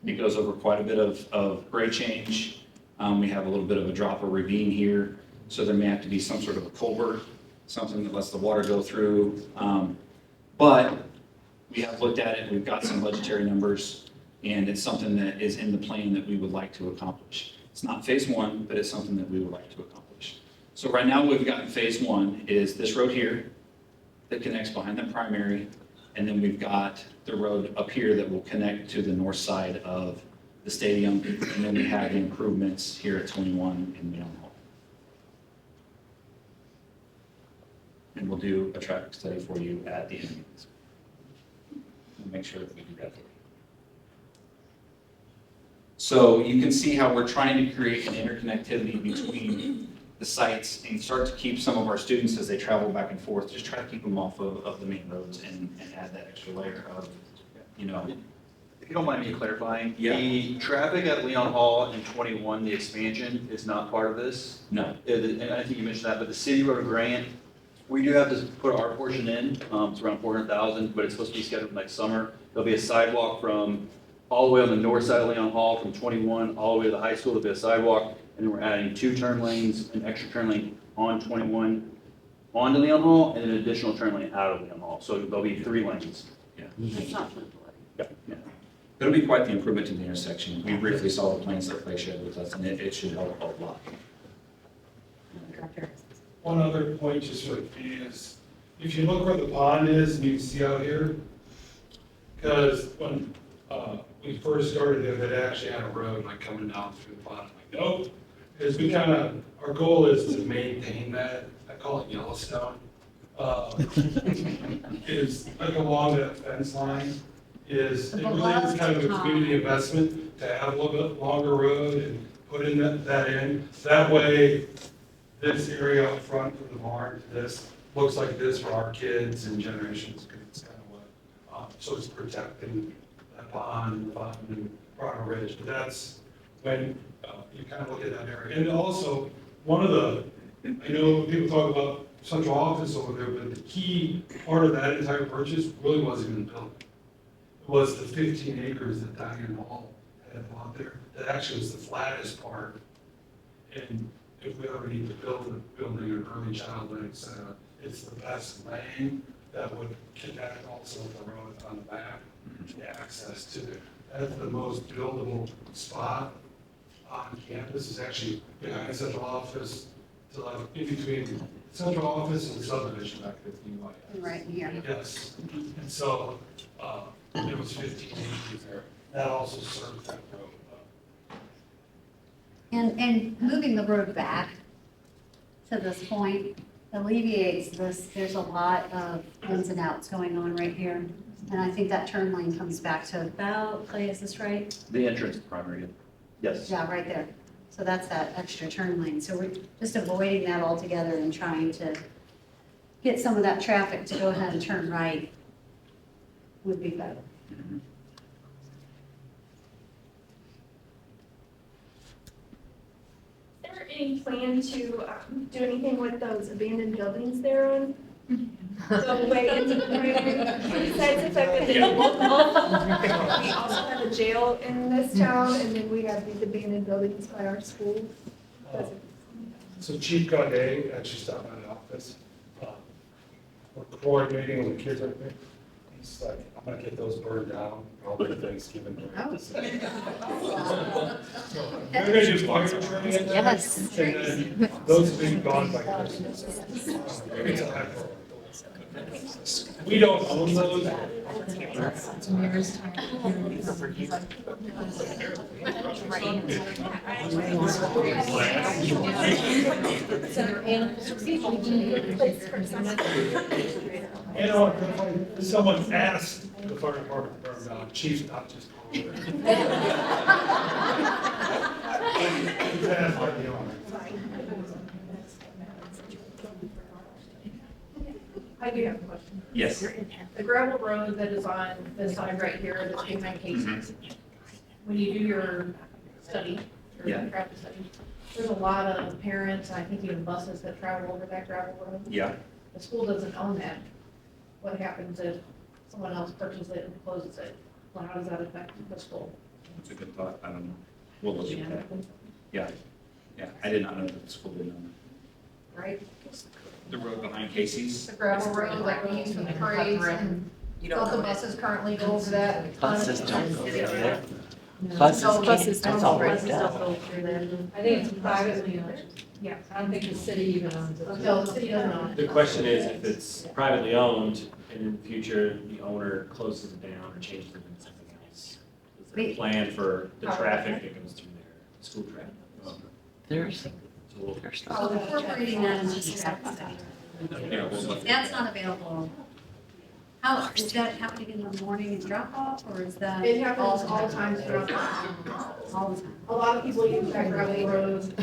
It goes over quite a bit of grade change. We have a little bit of a drop or ravine here. So there may have to be some sort of a culvert, something that lets the water go through. But we have looked at it, we've got some budgetary numbers, and it's something that is in the plan that we would like to accomplish. It's not phase one, but it's something that we would like to accomplish. So right now, what we've got in phase one is this road here that connects behind the primary, and then we've got the road up here that will connect to the north side of the stadium, and then we have the improvements here at 21 in Leon Hall. And we'll do a traffic study for you at the end of this. We'll make sure that we do that for you. So you can see how we're trying to create an interconnectivity between the sites and start to keep some of our students as they travel back and forth, just try to keep them off of the main roads and add that extra layer of, you know. If you don't mind me clarifying, Yeah. the traffic at Leon Hall and 21, the expansion is not part of this? No. And I think you mentioned that, but the city road grant, we do have to put our portion in, it's around 400,000, but it's supposed to be scheduled next summer. There'll be a sidewalk from all the way on the north side of Leon Hall, from 21 all the way to the high school, there'll be a sidewalk, and then we're adding 2 turn lanes, an extra turn lane on 21 onto Leon Hall, and an additional turn lane out of Leon Hall, so there'll be 3 lanes. It's not Yeah. It'll be quite the improvement to the intersection. We briefly saw the plans that Clay shared with us, and it should help a lot. One other point just for is, if you look where the pond is, and you can see out here, because when we first started it actually had a road like coming down through the pond. I'm like, nope, because we kind of, our goal is to maintain that. I call it Yellowstone. Is like along that fence line, it really is kind of a community investment to have a little bit longer road and put in that in. That way, this area up front for the barn, this looks like this for our kids and generations, because it's kind of what, so it's protecting that pond and Bridle Ridge. But that's when you kind of look at that area. And also, one of the, I know people talk about central office over there, but the key part of that entire purchase really wasn't even built. It was the 15 acres that Diane Hall had bought there. That actually was the flattest part. And if we ever need to build a building an early childhood center, it's the best lane that would connect also the road on the back, the access to it. That's the most buildable spot on campus. It's actually behind central office, to like in between central office and subdivision back 15 like. Right here. Yes, and so, there was 15 acres there. That also served that road. And moving the road back to this point alleviates this, there's a lot of ins and outs going on right here. And I think that turn lane comes back to about, Clay, is this right? The entrance primary, yes. Yeah, right there. So that's that extra turn lane. So we're just avoiding that altogether and trying to get some of that traffic to go ahead and turn right would be better. Mhm. Is there any plan to do anything with those abandoned buildings there on the way into the primary? Besides the fact that they look awful. We also have a jail in this town, and then we have these abandoned buildings by our school. So Chief Gaudet actually stopped by the office. We're coordinating with the kids, I think. He's like, I'm gonna get those burned down, all the Thanksgiving. breakfast. So, we're gonna do fire training. Yes. And then those will be gone by Christmas. It's a heck. We don't own those. You know, someone asked the fire department to burn down, chief's not just. He's asked by the owner. I do have a question. Yes. The gravel road that is on this side right here, that's behind Casey's, when you do your study, or Yeah. traffic study, there's a lot of parents, and I think even buses that travel over that gravel road. Yeah. The school doesn't own that. What happens if someone else purchases it and closes it? Well, how does that affect the school? That's a good thought. I don't know. We'll look at that. Yeah. Yeah. I did not know that the school didn't own Right? it. The road behind Casey's. The gravel road, like we use for the parades, and both the buses currently go over that. Buses don't go there. No, Buses buses can't, don't, that's buses don't go through there. I think it's privately owned. Yeah. I don't think the city even owns it. No, the city doesn't own it. The question is, if it's privately owned, and in the future, the owner closes it down or changes it into something else, is there a plan for the traffic that goes through there, school traffic? There's, So we'll- there's Oh, not. incorporating that into the traffic study. Yeah, we'll look at That's that. not available. How, is that happening in the morning and drop off, or is that? It happens all times throughout the time. All the time? A lot of people use that gravel road,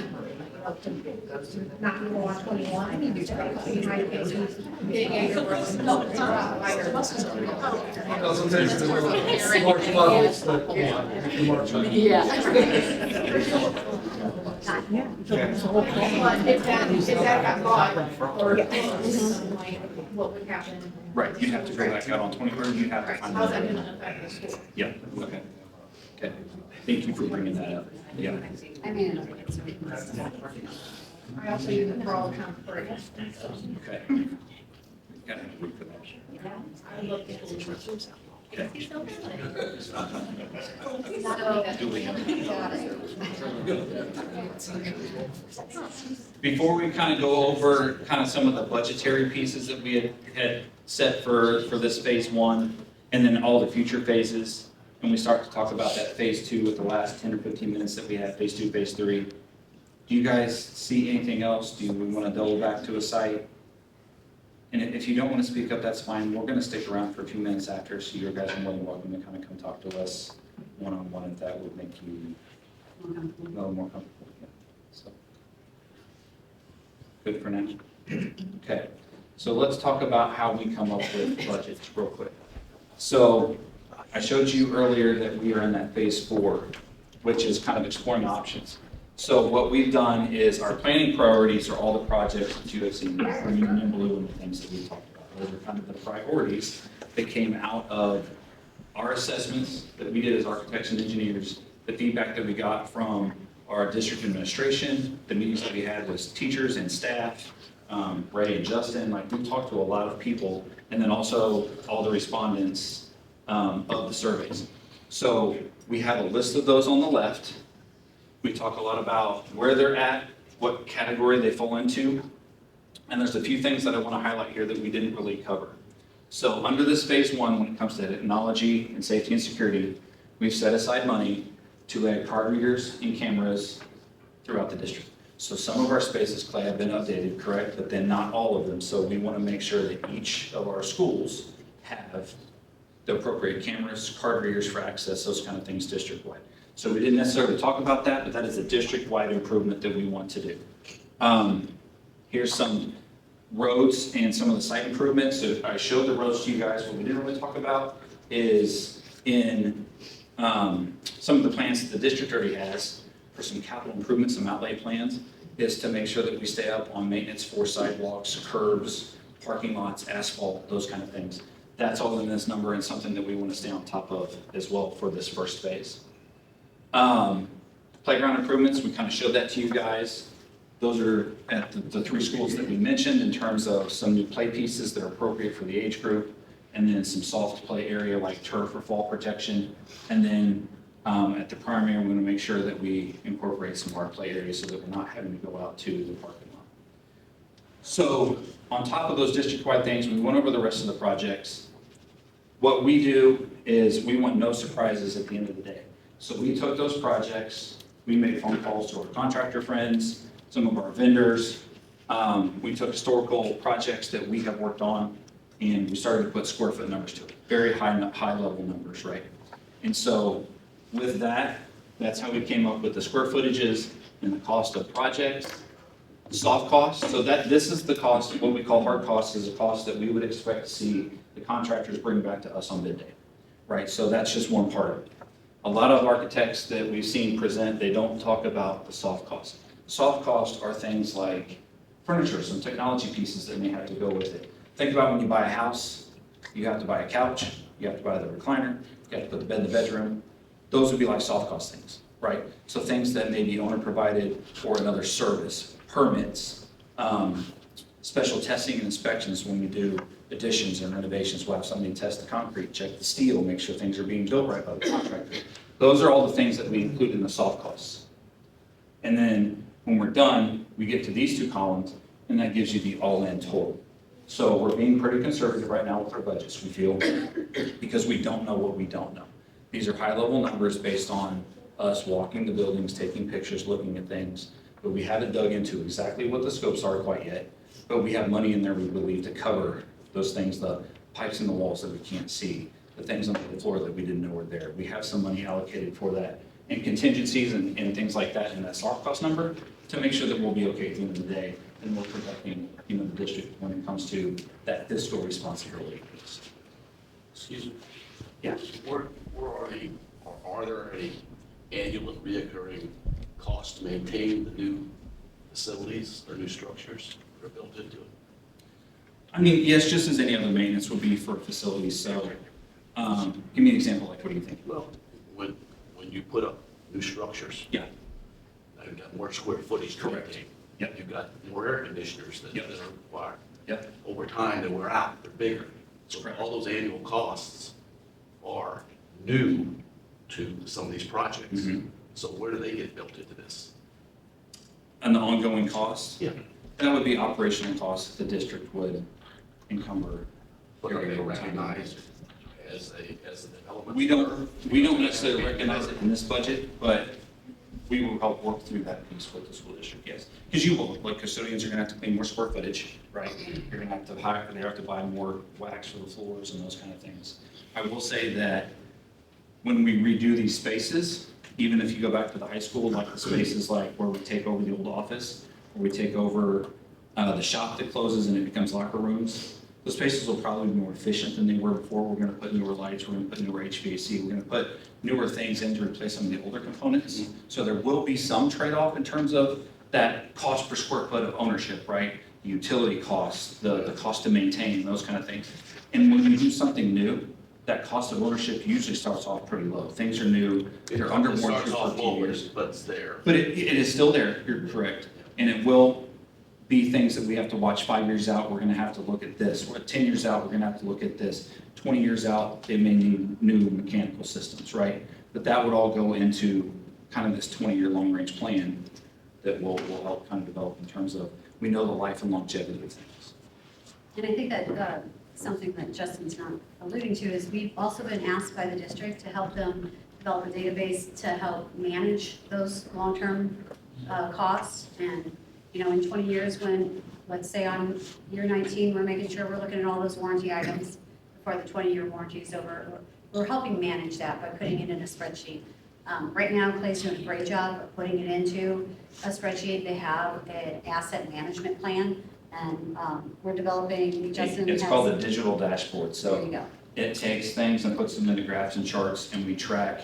not people on 21. I need to check. Behind Casey's, getting Yager Road. It's a lot wider. But if that got bought, or what would happen? Right, you'd have to go back out on 23rd, you'd have to find. How's that gonna affect the school? Yeah, okay. Okay, thank you for bringing that up. Yeah. I mean, I also use it for all the time for it. Okay. Gotta have a week for that. I looked at the Okay. Before we kind of go over kind of some of the budgetary pieces that we had set for this phase one, and then all the future phases, and we start to talk about that phase two with the last 10 or 15 minutes that we had, phase two, phase three. Do you guys see anything else? Do we want to double back to a site? And if you don't want to speak up, that's fine. We're going to stick around for a few minutes after, so you guys are more than welcome to kind of come talk to us one-on-one if that would make you a little more comfortable. Yeah. So, good for now? Okay, so let's talk about how we come up with budgets real quick. So I showed you earlier that we are in that phase four, which is kind of exploring options. So what we've done is our planning priorities are all the projects that you have seen, green and blue, and the things that we talked about. Those are kind of the priorities that came out of our assessments that we did as architects and engineers, the feedback that we got from our district administration, the meetings that we had with teachers and staff, Ray and Justin, like we talked to a lot of people, and then also all the respondents of the surveys. So we have a list of those on the left. We talk a lot about where they're at, what category they fall into. And there's a few things that I want to highlight here that we didn't really cover. So under this phase one, when it comes to technology and safety and security, we've set aside money to add card readers and cameras throughout the district. So some of our spaces, Clay, have been updated, correct, but then not all of them. So we want to make sure that each of our schools have the appropriate cameras, card readers for access, those kind of things district-wide. So we didn't necessarily talk about that, but that is a district-wide improvement that we want to do. Here's some roads and some of the site improvements. So I showed the roads to you guys. What we didn't really talk about is in some of the plans that the district already has for some capital improvements, some outlay plans, is to make sure that we stay up on maintenance for sidewalks, curbs, parking lots, asphalt, those kind of things. That's all in this number and something that we want to stay on top of as well for this first phase. Playground improvements, we kind of showed that to you guys. Those are at the three schools that we mentioned in terms of some new play pieces that are appropriate for the age group, and then some soft play area like turf or fall protection. And then at the primary, we're going to make sure that we incorporate some more play areas so that we're not having to go out to the parking lot. So on top of those district-wide things, we went over the rest of the projects. What we do is we want no surprises at the end of the day. So we took those projects, we made phone calls to our contractor friends, some of our vendors. We took historical projects that we have worked on, and we started to put square foot numbers to it. Very high level numbers, right? And so with that, that's how we came up with the square footages and the cost of projects. Soft costs, so this is the cost, what we call hard costs, is a cost that we would expect to see the contractors bring back to us on bid day, right? So that's just one part of it. A lot of architects that we've seen present, they don't talk about the soft costs. Soft costs are things like furniture, some technology pieces that may have to go with it. Think about when you buy a house, you have to buy a couch, you have to buy the recliner, you have to put the bed in the bedroom. Those would be like soft cost things, right? So things that may be owner provided or another service, permits, special testing and inspections when we do additions and renovations. We'll have somebody test the concrete, check the steel, make sure things are being built right by the contractor. Those are all the things that we include in the soft costs. And then when we're done, we get to these two columns, and that gives you the all-in total. So we're being pretty conservative right now with our budgets, we feel, because we don't know what we don't know. These are high-level numbers based on us walking the buildings, taking pictures, looking at things, but we haven't dug into exactly what the scopes are quite yet. But we have money in there, we believe, to cover those things, the pipes in the walls that we can't see, the things on the floor that we didn't know were there. We have some money allocated for that, and contingencies and things like that in that soft cost number to make sure that we'll be okay at the end of the day, and we're protecting, the district when it comes to that fiscal responsibility. Excuse me? Yeah. Where are there any annual and reoccurring costs to maintain the new facilities or new structures that are built into it? I mean, yes, just as any other maintenance would be for facilities. So give me an example, like what do you think? Well, when you put up new structures. Yeah. Now you've got more square footage to Correct. maintain. Yep. You've got more air conditioners that Yep. that are required. Yep. Over time, they wear out, they're bigger. So Correct. all those annual costs are new to some of these projects. Mhm. So where do they get built into this? And the ongoing costs? Yeah. That would be operational costs that the district would encumber. But are they recognized as a development? We don't necessarily recognize it in this budget, but we will help work through that piece with the school district, yes. Because you will, like custodians are gonna have to clean more square footage, right? You're gonna have to hire, they have to buy more wax for the floors and those kind of things. I will say that when we redo these spaces, even if you go back to the high school, like the spaces like where we take over the old office, or we take over the shop that closes and it becomes locker rooms, those spaces will probably be more efficient than they were before. We're gonna put newer lights, we're gonna put newer HVAC, we're gonna put newer things in to replace some of the older components. So there will be some trade-off in terms of that cost per square foot of ownership, right? The utility costs, the cost to maintain, those kind of things. And when you do something new, that cost of ownership usually starts off pretty low. Things are new, they're under It warranty starts for a off few low, years. but it's there. But it is still there, you're correct. And it will be things that we have to watch 5 years out, we're gonna have to look at this. We're 10 years out, we're gonna have to look at this. 20 years out, they may need new mechanical systems, right? But that would all go into kind of this 20-year long-range plan that will help kind of develop in terms of, we know the life and longevity of things. And I think that something that Justin's not alluding to is we've also been asked by the district to help them develop a database to help manage those long-term costs. And, you know, in 20 years when, let's say on year 19, we're making sure we're looking at all those warranty items before the 20-year warranty is over. We're helping manage that by putting it in a spreadsheet. Right now, Clay's doing a great job of putting it into a spreadsheet. They have an asset management plan, and we're developing, Justin has. It's called a digital dashboard. So There you go. it takes things and puts them into graphs and charts, and we track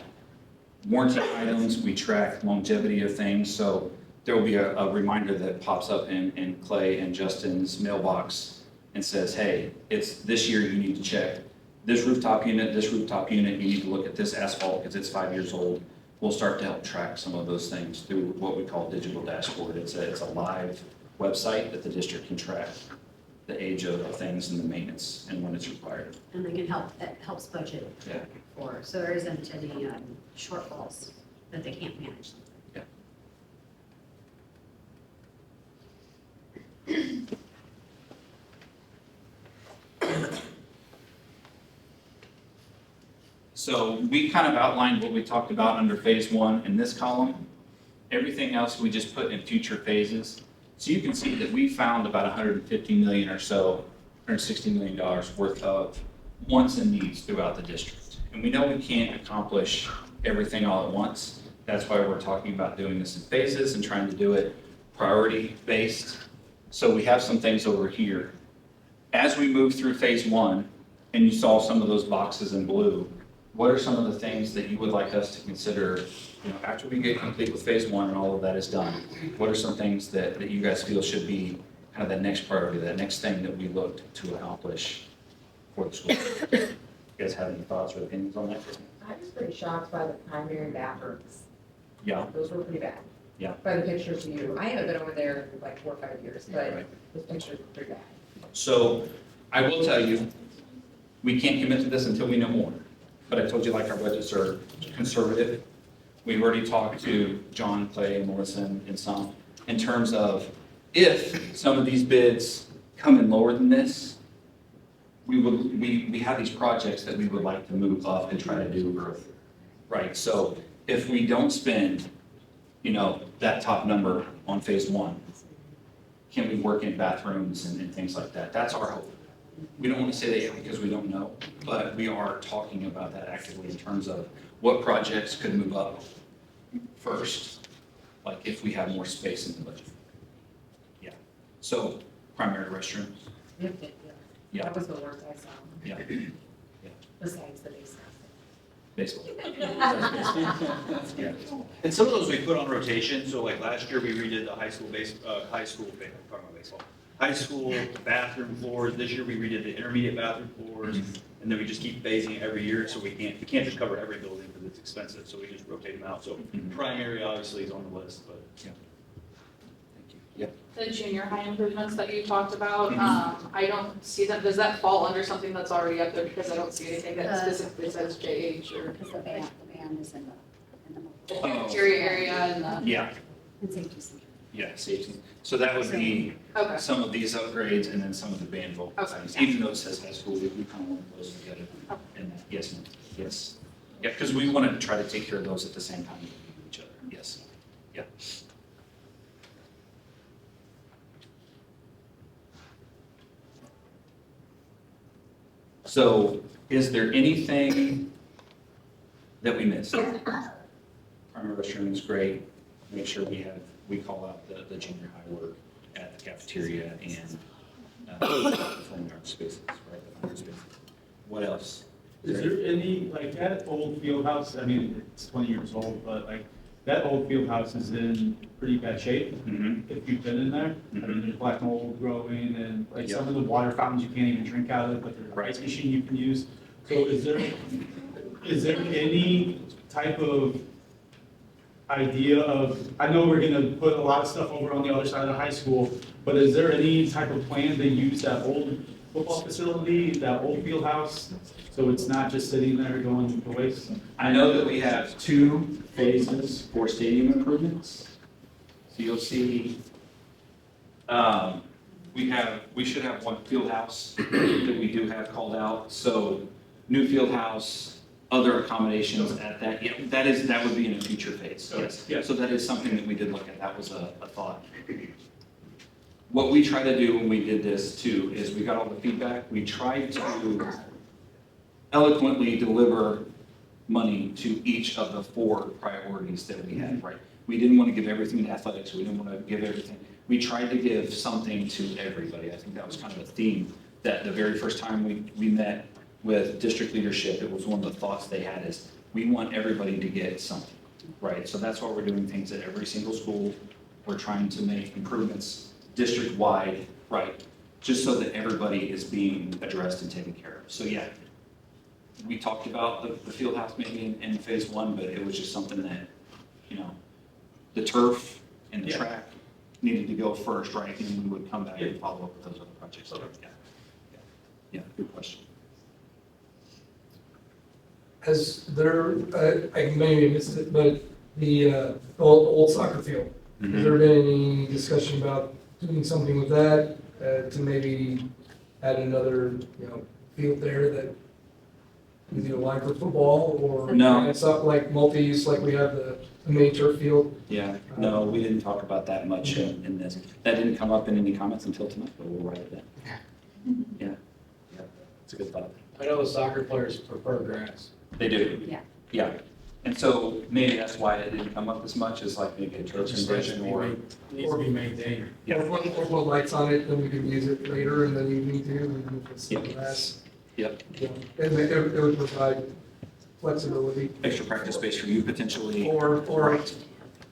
warranty items, we track longevity of things. So there will be a reminder that pops up in Clay and Justin's mailbox and says, hey, it's this year you need to check this rooftop unit, you need to look at this asphalt because it's 5 years old. We'll start to help track some of those things through what we call digital dashboard. It's a live website that the district can track the age of things and the maintenance and when it's required. And they can help, that helps budget Yeah. for, so there isn't any shortfalls that they can't manage. So we kind of outlined what we talked about under phase one in this column. Everything else we just put in future phases. So you can see that we found about 150 million or so, $160 million worth of wants and needs throughout the district. And we know we can't accomplish everything all at once. That's why we're talking about doing this in phases and trying to do it priority based. So we have some things over here. As we move through phase one, and you saw some of those boxes in blue, what are some of the things that you would like us to consider, you know, after we get complete with phase one and all of that is done? What are some things that you guys feel should be kind of that next priority, that next thing that we look to accomplish for the school? You guys have any thoughts or opinions on that? I was pretty shocked by the primary bathrooms. Yeah. Those were pretty bad. Yeah. By the pictures of you. I haven't been over there in like 4 or 5 years, but Right. those pictures were pretty bad. So I will tell you, we can't commit to this until we know more. But I told you, like, our budgets are conservative. We've already talked to John, Clay, and Melissa, and some, in terms of if some of these bids come in lower than this, we have these projects that we would like to move up and try to do early, right? So if we don't spend, you know, that top number on phase one, can we work in bathrooms and things like that? That's our hope. We don't want to say that yet because we don't know, but we are talking about that actively in terms of what projects could move up first, like if we have more space in the budget. Yeah. So primary restrooms. Yeah. That was the worst I saw. Yeah. Besides the basement. Baseball. Yeah. And some of those we put on rotation, so like last year we redid the high school bathroom floors. This year we redid the intermediate bathroom floors, and then we just keep phasing it every year, so we can't just cover every building because it's expensive, so we just rotate them out. So primary obviously is on the list, but. Yeah. Thank you. Yeah. The junior high improvements that you talked about, I don't see them, does that fall under something that's already up there? Because I don't see anything that specifically says JH or. Because the band is in the Cafeteria area and the. Yeah. and safety center. Yeah, safety. So that would be Okay. some of these upgrades and then some of the band vocal Okay. things. Even though it says high school, we kind of want those together. And yes, ma'am. Yes. Yeah, because we want to try to take care of those at the same time with each other. Yes. Yeah. So is there anything that we missed? Primary restroom is great. Make sure we call out the junior high work at the cafeteria and performing arts spaces, right? The fire spaces. What else? Is there any, like that old field house, I mean, it's 20 years old, but like that old field house is in pretty bad shape. If you've been in there, I mean, there's black mold growing and like some of the water fountains you can't even drink out of, but there's a ice machine you can use. So is there any type of idea of, I know we're gonna put a lot of stuff over on the other side of the high school, but is there any type of plan to use that old football facility, that old field house, so it's not just sitting there going to waste? I know that we have 2 phases for stadium improvements. So you'll see, we should have one field house that we do have called out. So new field house, other accommodations at that, yeah, that would be in a future phase, yes. Yeah. So that is something that we did look at, that was a thought. What we try to do when we did this too, is we got all the feedback, we tried to eloquently deliver money to each of the 4 priorities that we had, right? We didn't want to give everything to athletics, we didn't want to give everything. We tried to give something to everybody. I think that was kind of a theme that the very first time we met with district leadership, it was one of the thoughts they had is, we want everybody to get something, right? So that's why we're doing things at every single school. We're trying to make improvements district-wide, right? Just so that everybody is being addressed and taken care of. So yeah, we talked about the field house maybe in phase 1, but it was just something that, the turf and the track needed to go first, right? And then we would come back and follow up with those other projects. So, yeah, good question. Has there, I maybe missed it, but the old soccer field, has there been any discussion about doing something with that to maybe add another, field there that is either like for football or No. it's not like multi-use like we have the main turf field? Yeah, no, we didn't talk about that much in this. That didn't come up in any comments until tonight, but we'll write it down. Yeah, it's a good thought. I know the soccer players prefer grass. They do. Yeah. Yeah, and so maybe that's why it didn't come up as much as like maybe a turf conversion or. Needs to be maintained. Yeah. Or put lights on it, then we can use it later in the evening too, and if it's the grass. Yep. And it would provide flexibility. Extra practice space for you potentially. Or,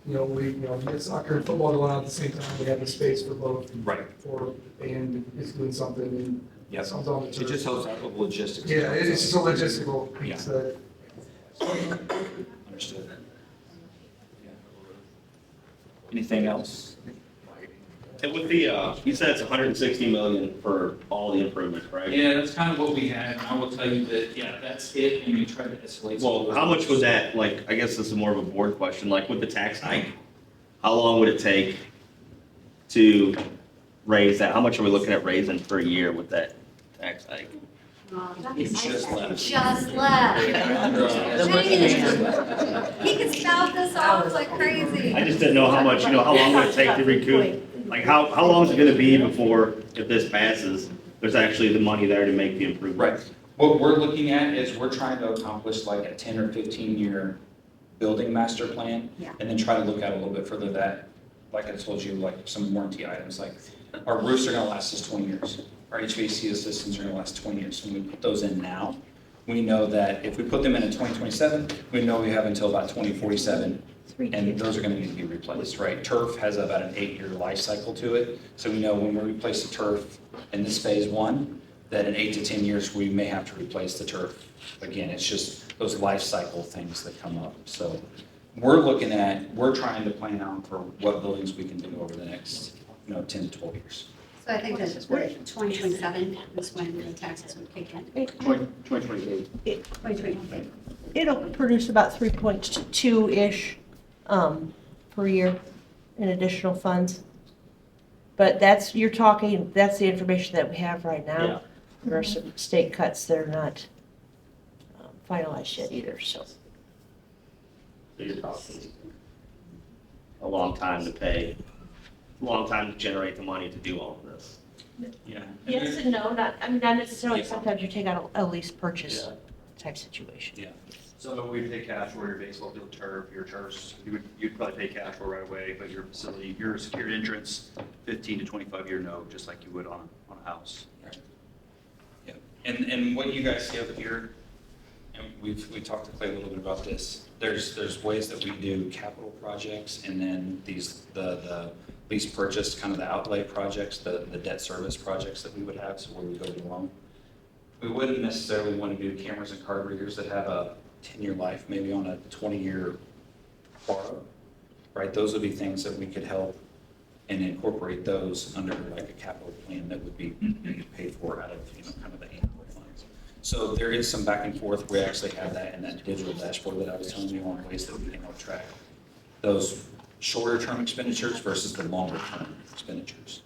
we get soccer and football going on at the same time, we have the space for both. Right. For, and it's doing something and Yep. something on the It turf. just helps out with logistics. Yeah, it's just a logistical piece that. Understood. Yeah. Anything else? And with the, you said it's 160 million for all the improvements, right? Yeah, that's kind of what we had, and I will tell you that, that's it, and we try to escalate. Well, how much would that, I guess this is more of a board question, with the tax hike, how long would it take to raise that? How much are we looking at raising per year with that tax hike? It's just left. Just left. He can spout this off like crazy. I just didn't know how much, how long would it take to recoup? How long is it gonna be before, if this passes, there's actually the money there to make the improvement? Right. What we're looking at is we're trying to accomplish like a 10 or 15-year building master plan. Yeah. And then try to look out a little bit further that, like I told you, like some warranty items, like our roofs are gonna last us 20 years. Our HVAC systems are gonna last 20 years. When we put those in now, we know that if we put them in 2027, we know we have until about 2047. And those are gonna need to be replaced, right? Turf has about an 8-year life cycle to it. So we know when we replace the turf in this phase 1, that in 8 to 10 years, we may have to replace the turf. Again, it's just those life cycle things that come up. So we're trying to plan out for what buildings we can do over the next, 10 to 12 years. So I think that 2027 is when the taxes would kick in. 2028. 2028. It'll produce about 3.2-ish per year in additional funds. But that's the information that we have right now. Yeah. There are some state cuts that are not finalized yet either, so. So you're talking a long time to pay, a long time to generate the money to do all of this. Yeah. Yes and no, not necessarily. Sometimes you take out a lease purchase type situation. Yeah. So we'd pay cash for your baseball field turf, your turfs, you'd probably pay cash for right away, but your facility, your secured entrance, 15 to 25-year note, just like you would on a house. Yeah. And what you guys see up here, and we talked to Clay a little bit about this. There's ways that we do capital projects, and then the lease purchase, kind of the outlay projects, the debt service projects that we would have, so where we go to loan. We wouldn't necessarily want to do cameras and card readers that have a 10-year life, maybe on a 20-year borrow, right? Those would be things that we could help and incorporate those under like a capital plan that would be paid for out of, kind of the annual funds. So there is some back and forth. We actually have that in that digital dashboard that I was telling you on ways that we can help track those shorter term expenditures versus the longer term expenditures.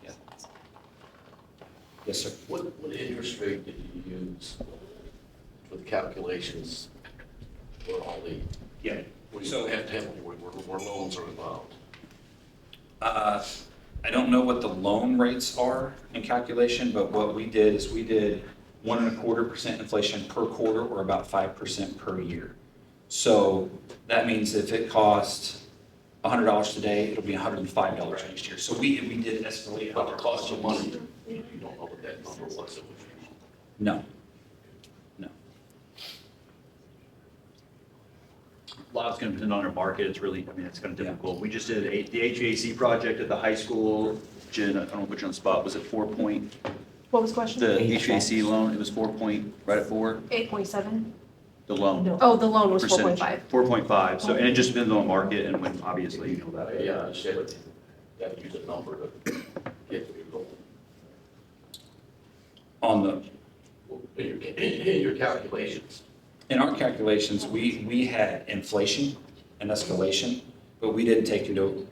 Yeah. Yes, sir. What interest rate did you use for the calculations for all the, Yeah. where you have to have, where loans are involved? I don't know what the loan rates are in calculation, but what we did is we did 1.25% inflation per quarter, or about 5% per year. So that means if it costs $100 today, it'll be $105 next year. So we did escalate. But the cost of money, you don't know what that number was that was used. No. No. A lot's gonna depend on our market, it's really, it's kind of difficult. We just did the HVAC project at the high school. Jen, I don't want to put you on the spot, was it 4 point? What was the question? The HVAC loan, it was 4 point, right at 4, 8.7? the loan. Oh, the loan was Percentage. 4.5. 4.5, so, and it just depends on market and when, obviously, you know that. Yeah, I understand, but you have to use a number to get to your goal. On the, In your calculations. in our calculations, we had inflation and escalation, but we didn't take into.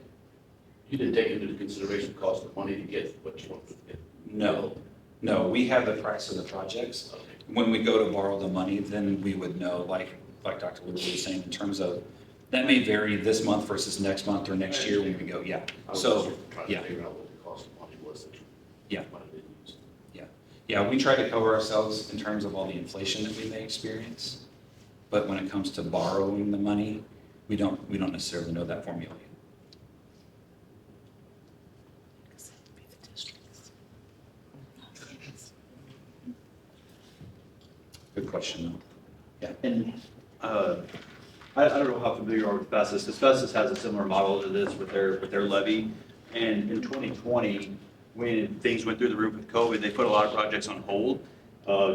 You didn't take into consideration the cost of money to get what you wanted to get. No, we have the price of the projects. When we go to borrow the money, then we would know, like Dr. Lewis was saying, in terms of, that may vary this month versus next month or next year when we go, yeah. So, yeah. Trying to figure out what the cost of money was that you Yeah. might have been used. Yeah, we try to cover ourselves in terms of all the inflation that we may experience. But when it comes to borrowing the money, we don't necessarily know that formula yet. Good question, though. Yeah. And I don't know how familiar you are with Festus. Festus has a similar model to this with their levy. And in 2020, when things went through the roof with COVID, they put a lot of projects on hold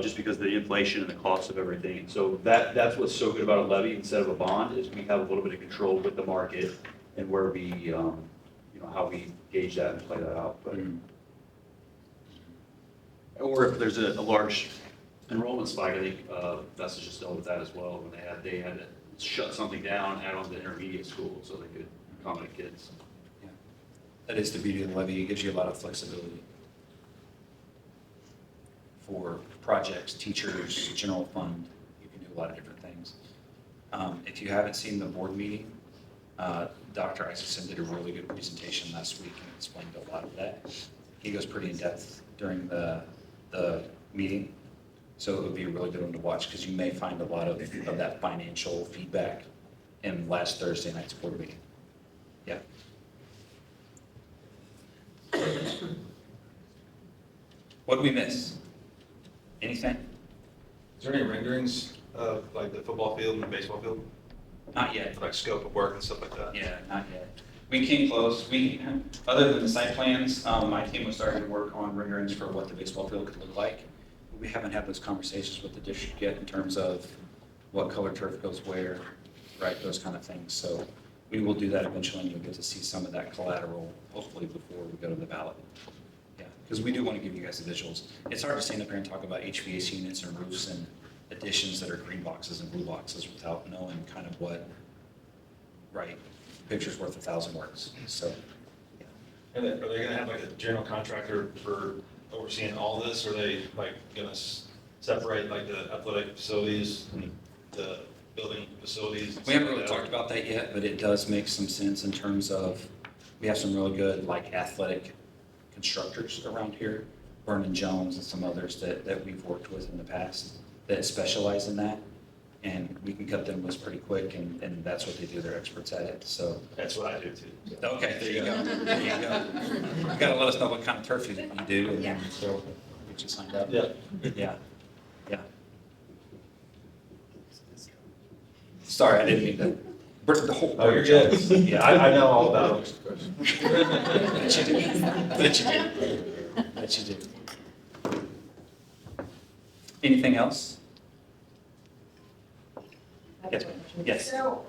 just because of the inflation and the cost of everything. So that's what's so good about a levy instead of a bond, is we have a little bit of control with the market and where we, how we gauge that and play that out. But, or if there's a large enrollment spike, I think Festus just dealt with that as well, when they had to shut something down, add on to intermediate school so they could accommodate kids. That is the beauty of the levy. It gives you a lot of flexibility for projects, teachers, general fund. You can do a lot of different things. If you haven't seen the board meeting, Dr. Isaacson did a really good presentation last week and explained a lot of that. He goes pretty in depth during the meeting. So it would be a really good one to watch, because you may find a lot of that financial feedback in last Thursday night's board meeting. Yeah. What did we miss? Anything? Is there any renderings of like the football field and the baseball field? Not yet. Like scope of work and stuff like that? Yeah, not yet. We came close. Other than the site plans, my team was starting to work on renderings for what the baseball field could look like. We haven't had those conversations with the district yet in terms of what color turf goes where, right, those kind of things. So we will do that eventually, and you'll get to see some of that collateral, hopefully before we go to the ballot. Yeah, because we do want to give you guys the visuals. It's hard to stand up here and talk about HVAC units and roofs and additions that are green boxes and blue boxes without knowing kind of what, right, picture's worth 1,000 words. So, yeah. And then, are they gonna have like a general contractor for overseeing all this, or are they like gonna separate like the athletic facilities and the building facilities? We haven't really talked about that yet, but it does make some sense in terms of, we have some really good like athletic constructors around here, Vernon Jones and some others that we've worked with in the past that specialize in that. And we can cut them loose pretty quick, and that's what they do, they're experts at it, so. That's what I do too. Okay, there you go, there you go. You gotta let us know what kind of turf you do, and then we'll get you signed up. Yeah. Yeah, yeah. Sorry, I didn't mean to. The whole. Oh, you're good. Yeah, I know all about it. Bet you do, bet you do, bet you do. Anything else? Yes, ma'am. Yes. So,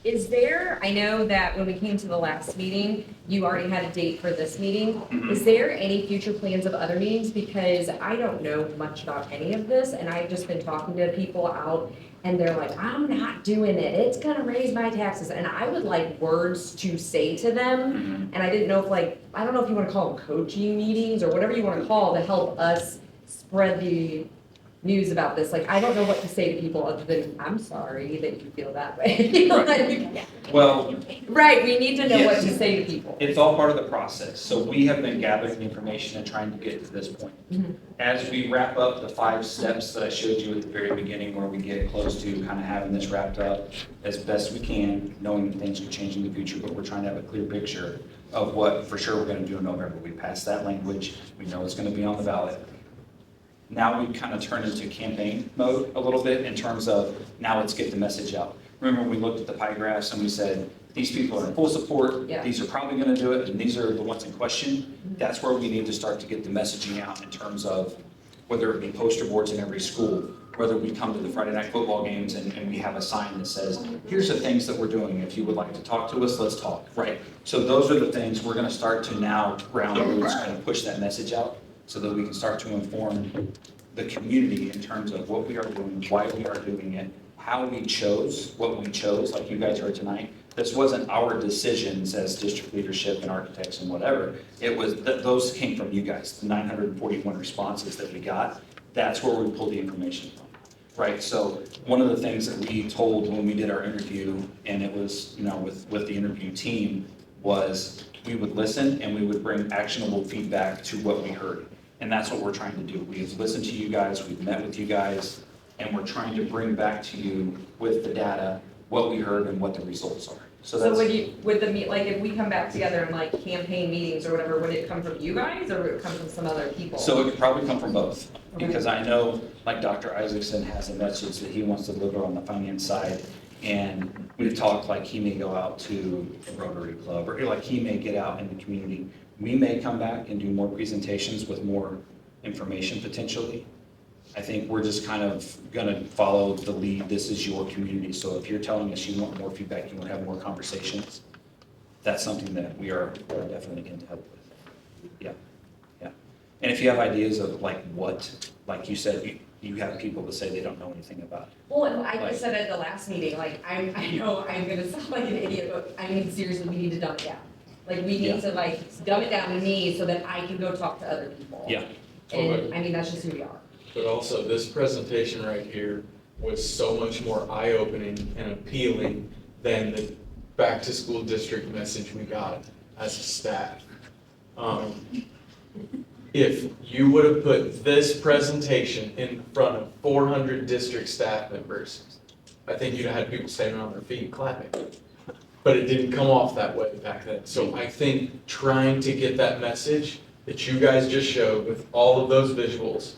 Is there, I know that when we came to the last meeting, you already had a date for this meeting. Is there any future plans of other meetings? Because I don't know much about any of this, and I've just been talking to people out, and they're like, I'm not doing it, it's gonna raise my taxes, and I would like words to say to them, and I didn't know if like, I don't know if you wanna call them coaching meetings, or whatever you wanna call to help us spread the news about this. Like, I don't know what to say to people other than, I'm sorry that you feel that way. You know, like, Well, right, we need to know what to Yes. say to people. it's all part of the process. So we have been gathering information and trying to get to this point. As we wrap up the 5 steps that I showed you at the very beginning, where we get close to kind of having this wrapped up as best we can, knowing that things could change in the future, but we're trying to have a clear picture of what for sure we're going to do in November. We passed that language. We know it's going to be on the ballot. Now we kind of turn into campaign mode a little bit in terms of now let's get the message out. Remember, we looked at the pie graphs and we said, these people are in full support, Yeah. these are probably going to do it, and these are the ones in question. That's where we need to start to get the messaging out in terms of whether it be poster boards in every school, whether we come to the Friday night football games and we have a sign that says, here's the things that we're doing. If you would like to talk to us, let's talk, right? So those are the things we're going to start to now ground roots kind of push that message out so that we can start to inform the community in terms of what we are doing, why we are doing it, how we chose what we chose, like you guys heard tonight. This wasn't our decisions as district leadership and architects and whatever. It was, those came from you guys, the 941 responses that we got. That's where we pulled the information from, right? So one of the things that we told when we did our interview, and it was, you know, with the interview team, was we would listen and we would bring actionable feedback to what we heard. And that's what we're trying to do. We've listened to you guys, we've met with you guys, and we're trying to bring back to you with the data, what we heard and what the results are. So that's, would the meet, like, if we come back together in like campaign meetings or whatever, would it come from you guys or would it come from some other people? so it could probably come from both. Okay. Because I know, like Dr. Isaacson has a message that he wants to deliver on the finance side. And we've talked like he may go out to a Rotary Club, or like he may get out in the community. We may come back and do more presentations with more information potentially. I think we're just kind of gonna follow the lead, this is your community. So if you're telling us you want more feedback, you want to have more conversations, that's something that we are definitely going to help with. Yeah, yeah. And if you have ideas of like what, like you said, you have people that say they don't know anything about it. Well, and like I said at the last meeting, like, I know I'm gonna sound like an idiot, but I mean, seriously, we need to dumb it down. Like, we need to like dumb it down to me so that I can go talk to other people. Yeah. And I mean, that's just who we are. But also, this presentation right here was so much more eye-opening and appealing than the back-to-school district message we got as a staff. If you would have put this presentation in front of 400 district staff members, I think you'd have had people standing on their feet clapping. But it didn't come off that way back then. So I think trying to get that message that you guys just showed with all of those visuals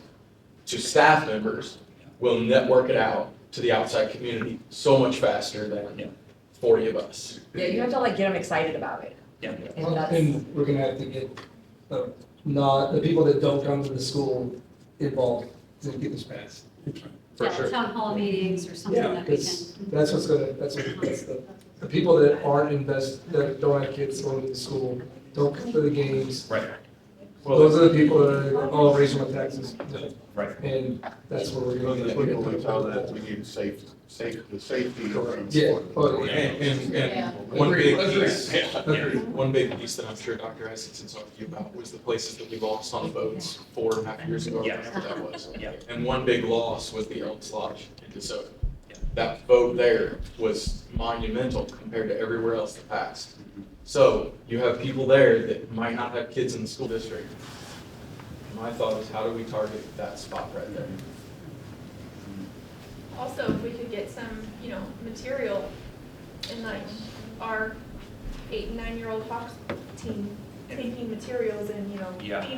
to staff members will network it out to the outside community so much faster than 40 of us. Yeah, you have to like get them excited about it. Yeah. And that's, And we're gonna have to get, the people that don't come to the school involved to get this passed. For Yeah, sure. town hall meetings or something Yeah, that we because can. that's that's the people that aren't that don't have kids going to school, don't come to the games. Right. Those are the people that are all raising my taxes. Right. And that's where we're Those gonna are get. the people who tell that we need the safety. Yeah. Oh, yeah. And one big piece, one big piece that I'm sure Dr. Isaacson talked to you about was the places that we lost on votes 4.5 years ago, whatever that was. Yeah. And one big loss was the Elks Lodge in DeSoto. That vote there was monumental compared to everywhere else that passed. So you have people there that might not have kids in the school district. My thought is, how do we target that spot right there? Also, if we could get some, material in like our 8 and 9-year-old Fox team taking materials and, being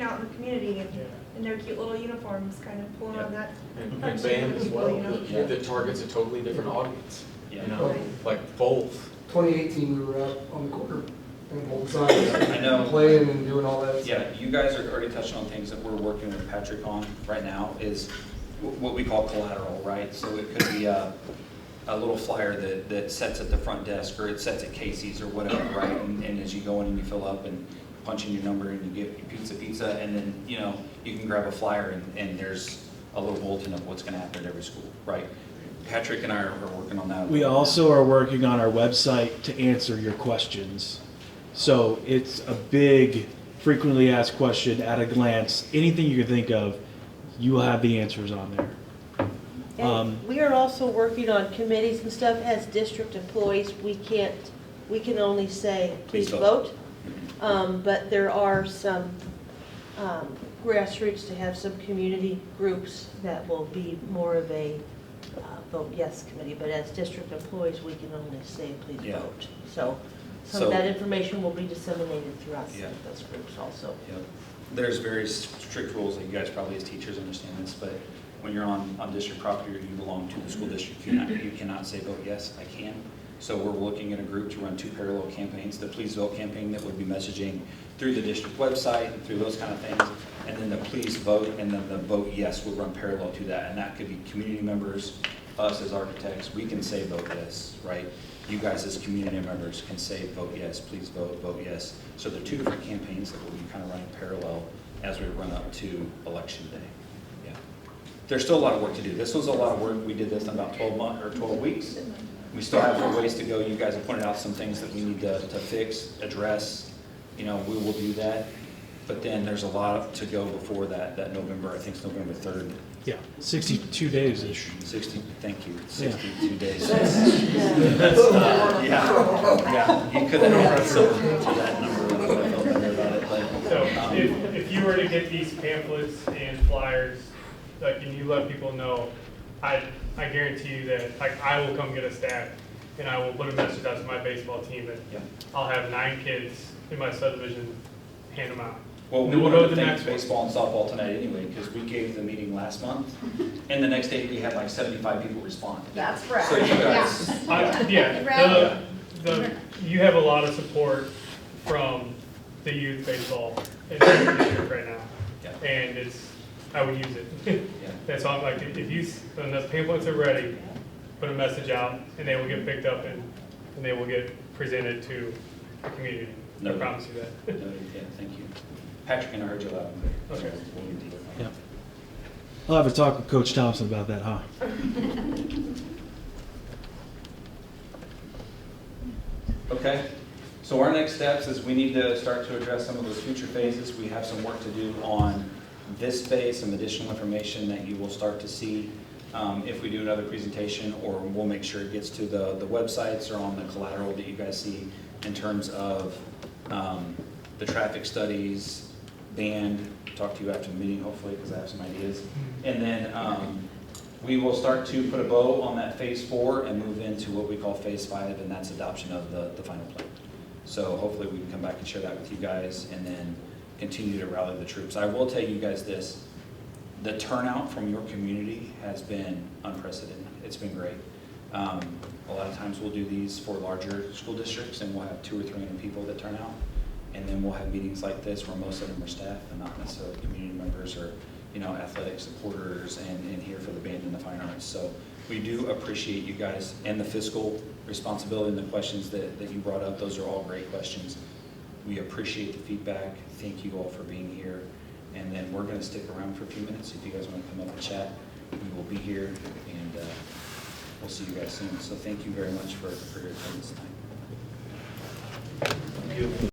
out in the community and in their cute little uniforms, kind of pulling on that. And touch band of as people, well, that targets a totally different audience, Yeah. like both. 2018, we were out on the corner and both sides. I know. Playing and doing all that. Yeah, you guys are already touching on things that we're working with Patrick on right now is what we call collateral, right? So it could be a little flyer that sets at the front desk, or it sets at Casey's or whatever, right? And as you go in and you fill up and punch in your number and you get your pizza, and then, you know, you can grab a flyer and there's a little bulletin of what's gonna happen at every school, right? Patrick and I are working on that. We also are working on our website to answer your questions. So it's a big, frequently asked question at a glance. Anything you can think of, you will have the answers on there. And we are also working on committees and stuff as district employees. We can only say, please vote. But there are some grassroots to have some community groups that will be more of a vote yes committee. But as district employees, we can only say, please vote. So some of that information will be disseminated throughout those groups also. There's very strict rules that you guys probably as teachers understand this, but when you're on district property or you belong to the school district, you cannot say vote yes, I can. So we're looking at a group to run 2 parallel campaigns, the Please Vote campaign that would be messaging through the district website and through those kind of things, and then the Please Vote and then the Vote Yes would run parallel to that, and that could be community members, us as architects, we can say vote yes, right? You guys as community members can say vote yes, please vote, vote yes. So there are 2 different campaigns that will be kind of running parallel as we run up to election day. Yeah. There's still a lot of work to do. This was a lot of work. We did this in about 12 weeks. We still have a ways to go. You guys have pointed out some things that we need to fix, address. You know, we will do that. But then there's a lot to go before that November, I think it's November 3rd. Yeah, 62 days-ish. 60, thank you, 62 days. Yeah, you could have added something to that number. I would have felt better about it, but. So if you were to get these pamphlets and flyers, like, and you let people know, I guarantee you that, like, I will come get a stack and I will put a message out to my baseball team and I'll have 9 kids in my subdivision hand them out. Well, we Then we'll wanted go to to the thank next one. baseball and softball tonight anyway, because we gave the meeting last month, and the next day we had like 75 people respond. That's right. So you guys. You have a lot of support from the youth baseball in the district right now. And I would use it. That's all, like, when the pamphlets are ready, put a message out and they will get picked up and they will get presented to the community. I promise you that. Yeah, thank you. Patrick and I heard you loud and clear. Okay. Yeah. I'll have a talk with Coach Thompson about that, huh? Okay, so our next steps is we need to start to address some of those future phases. We have some work to do on this phase, some additional information that you will start to see if we do another presentation, or we'll make sure it gets to the websites or on the collateral that you guys see in terms of the traffic studies, band, talk to you after the meeting hopefully because I have some ideas. And then we will start to put a bow on that phase 4 and move into what we call phase 5, and that's adoption of the final plan. So hopefully we can come back and share that with you guys and then continue to rally the troops. I will tell you guys this, the turnout from your community has been unprecedented. It's been great. A lot of times we'll do these for larger school districts and we'll have 200 or 300 people that turn out. And then we'll have meetings like this where most of them are staff and not necessarily community members or, you know, athletic supporters and here for the band and the fine arts. So we do appreciate you guys and the fiscal responsibility and the questions that you brought up. Those are all great questions. We appreciate the feedback. Thank you all for being here. And then we're going to stick around for a few minutes. If you guys want to come up and chat, we will be here and we'll see you guys soon. So thank you very much for your attendance tonight. Thank you.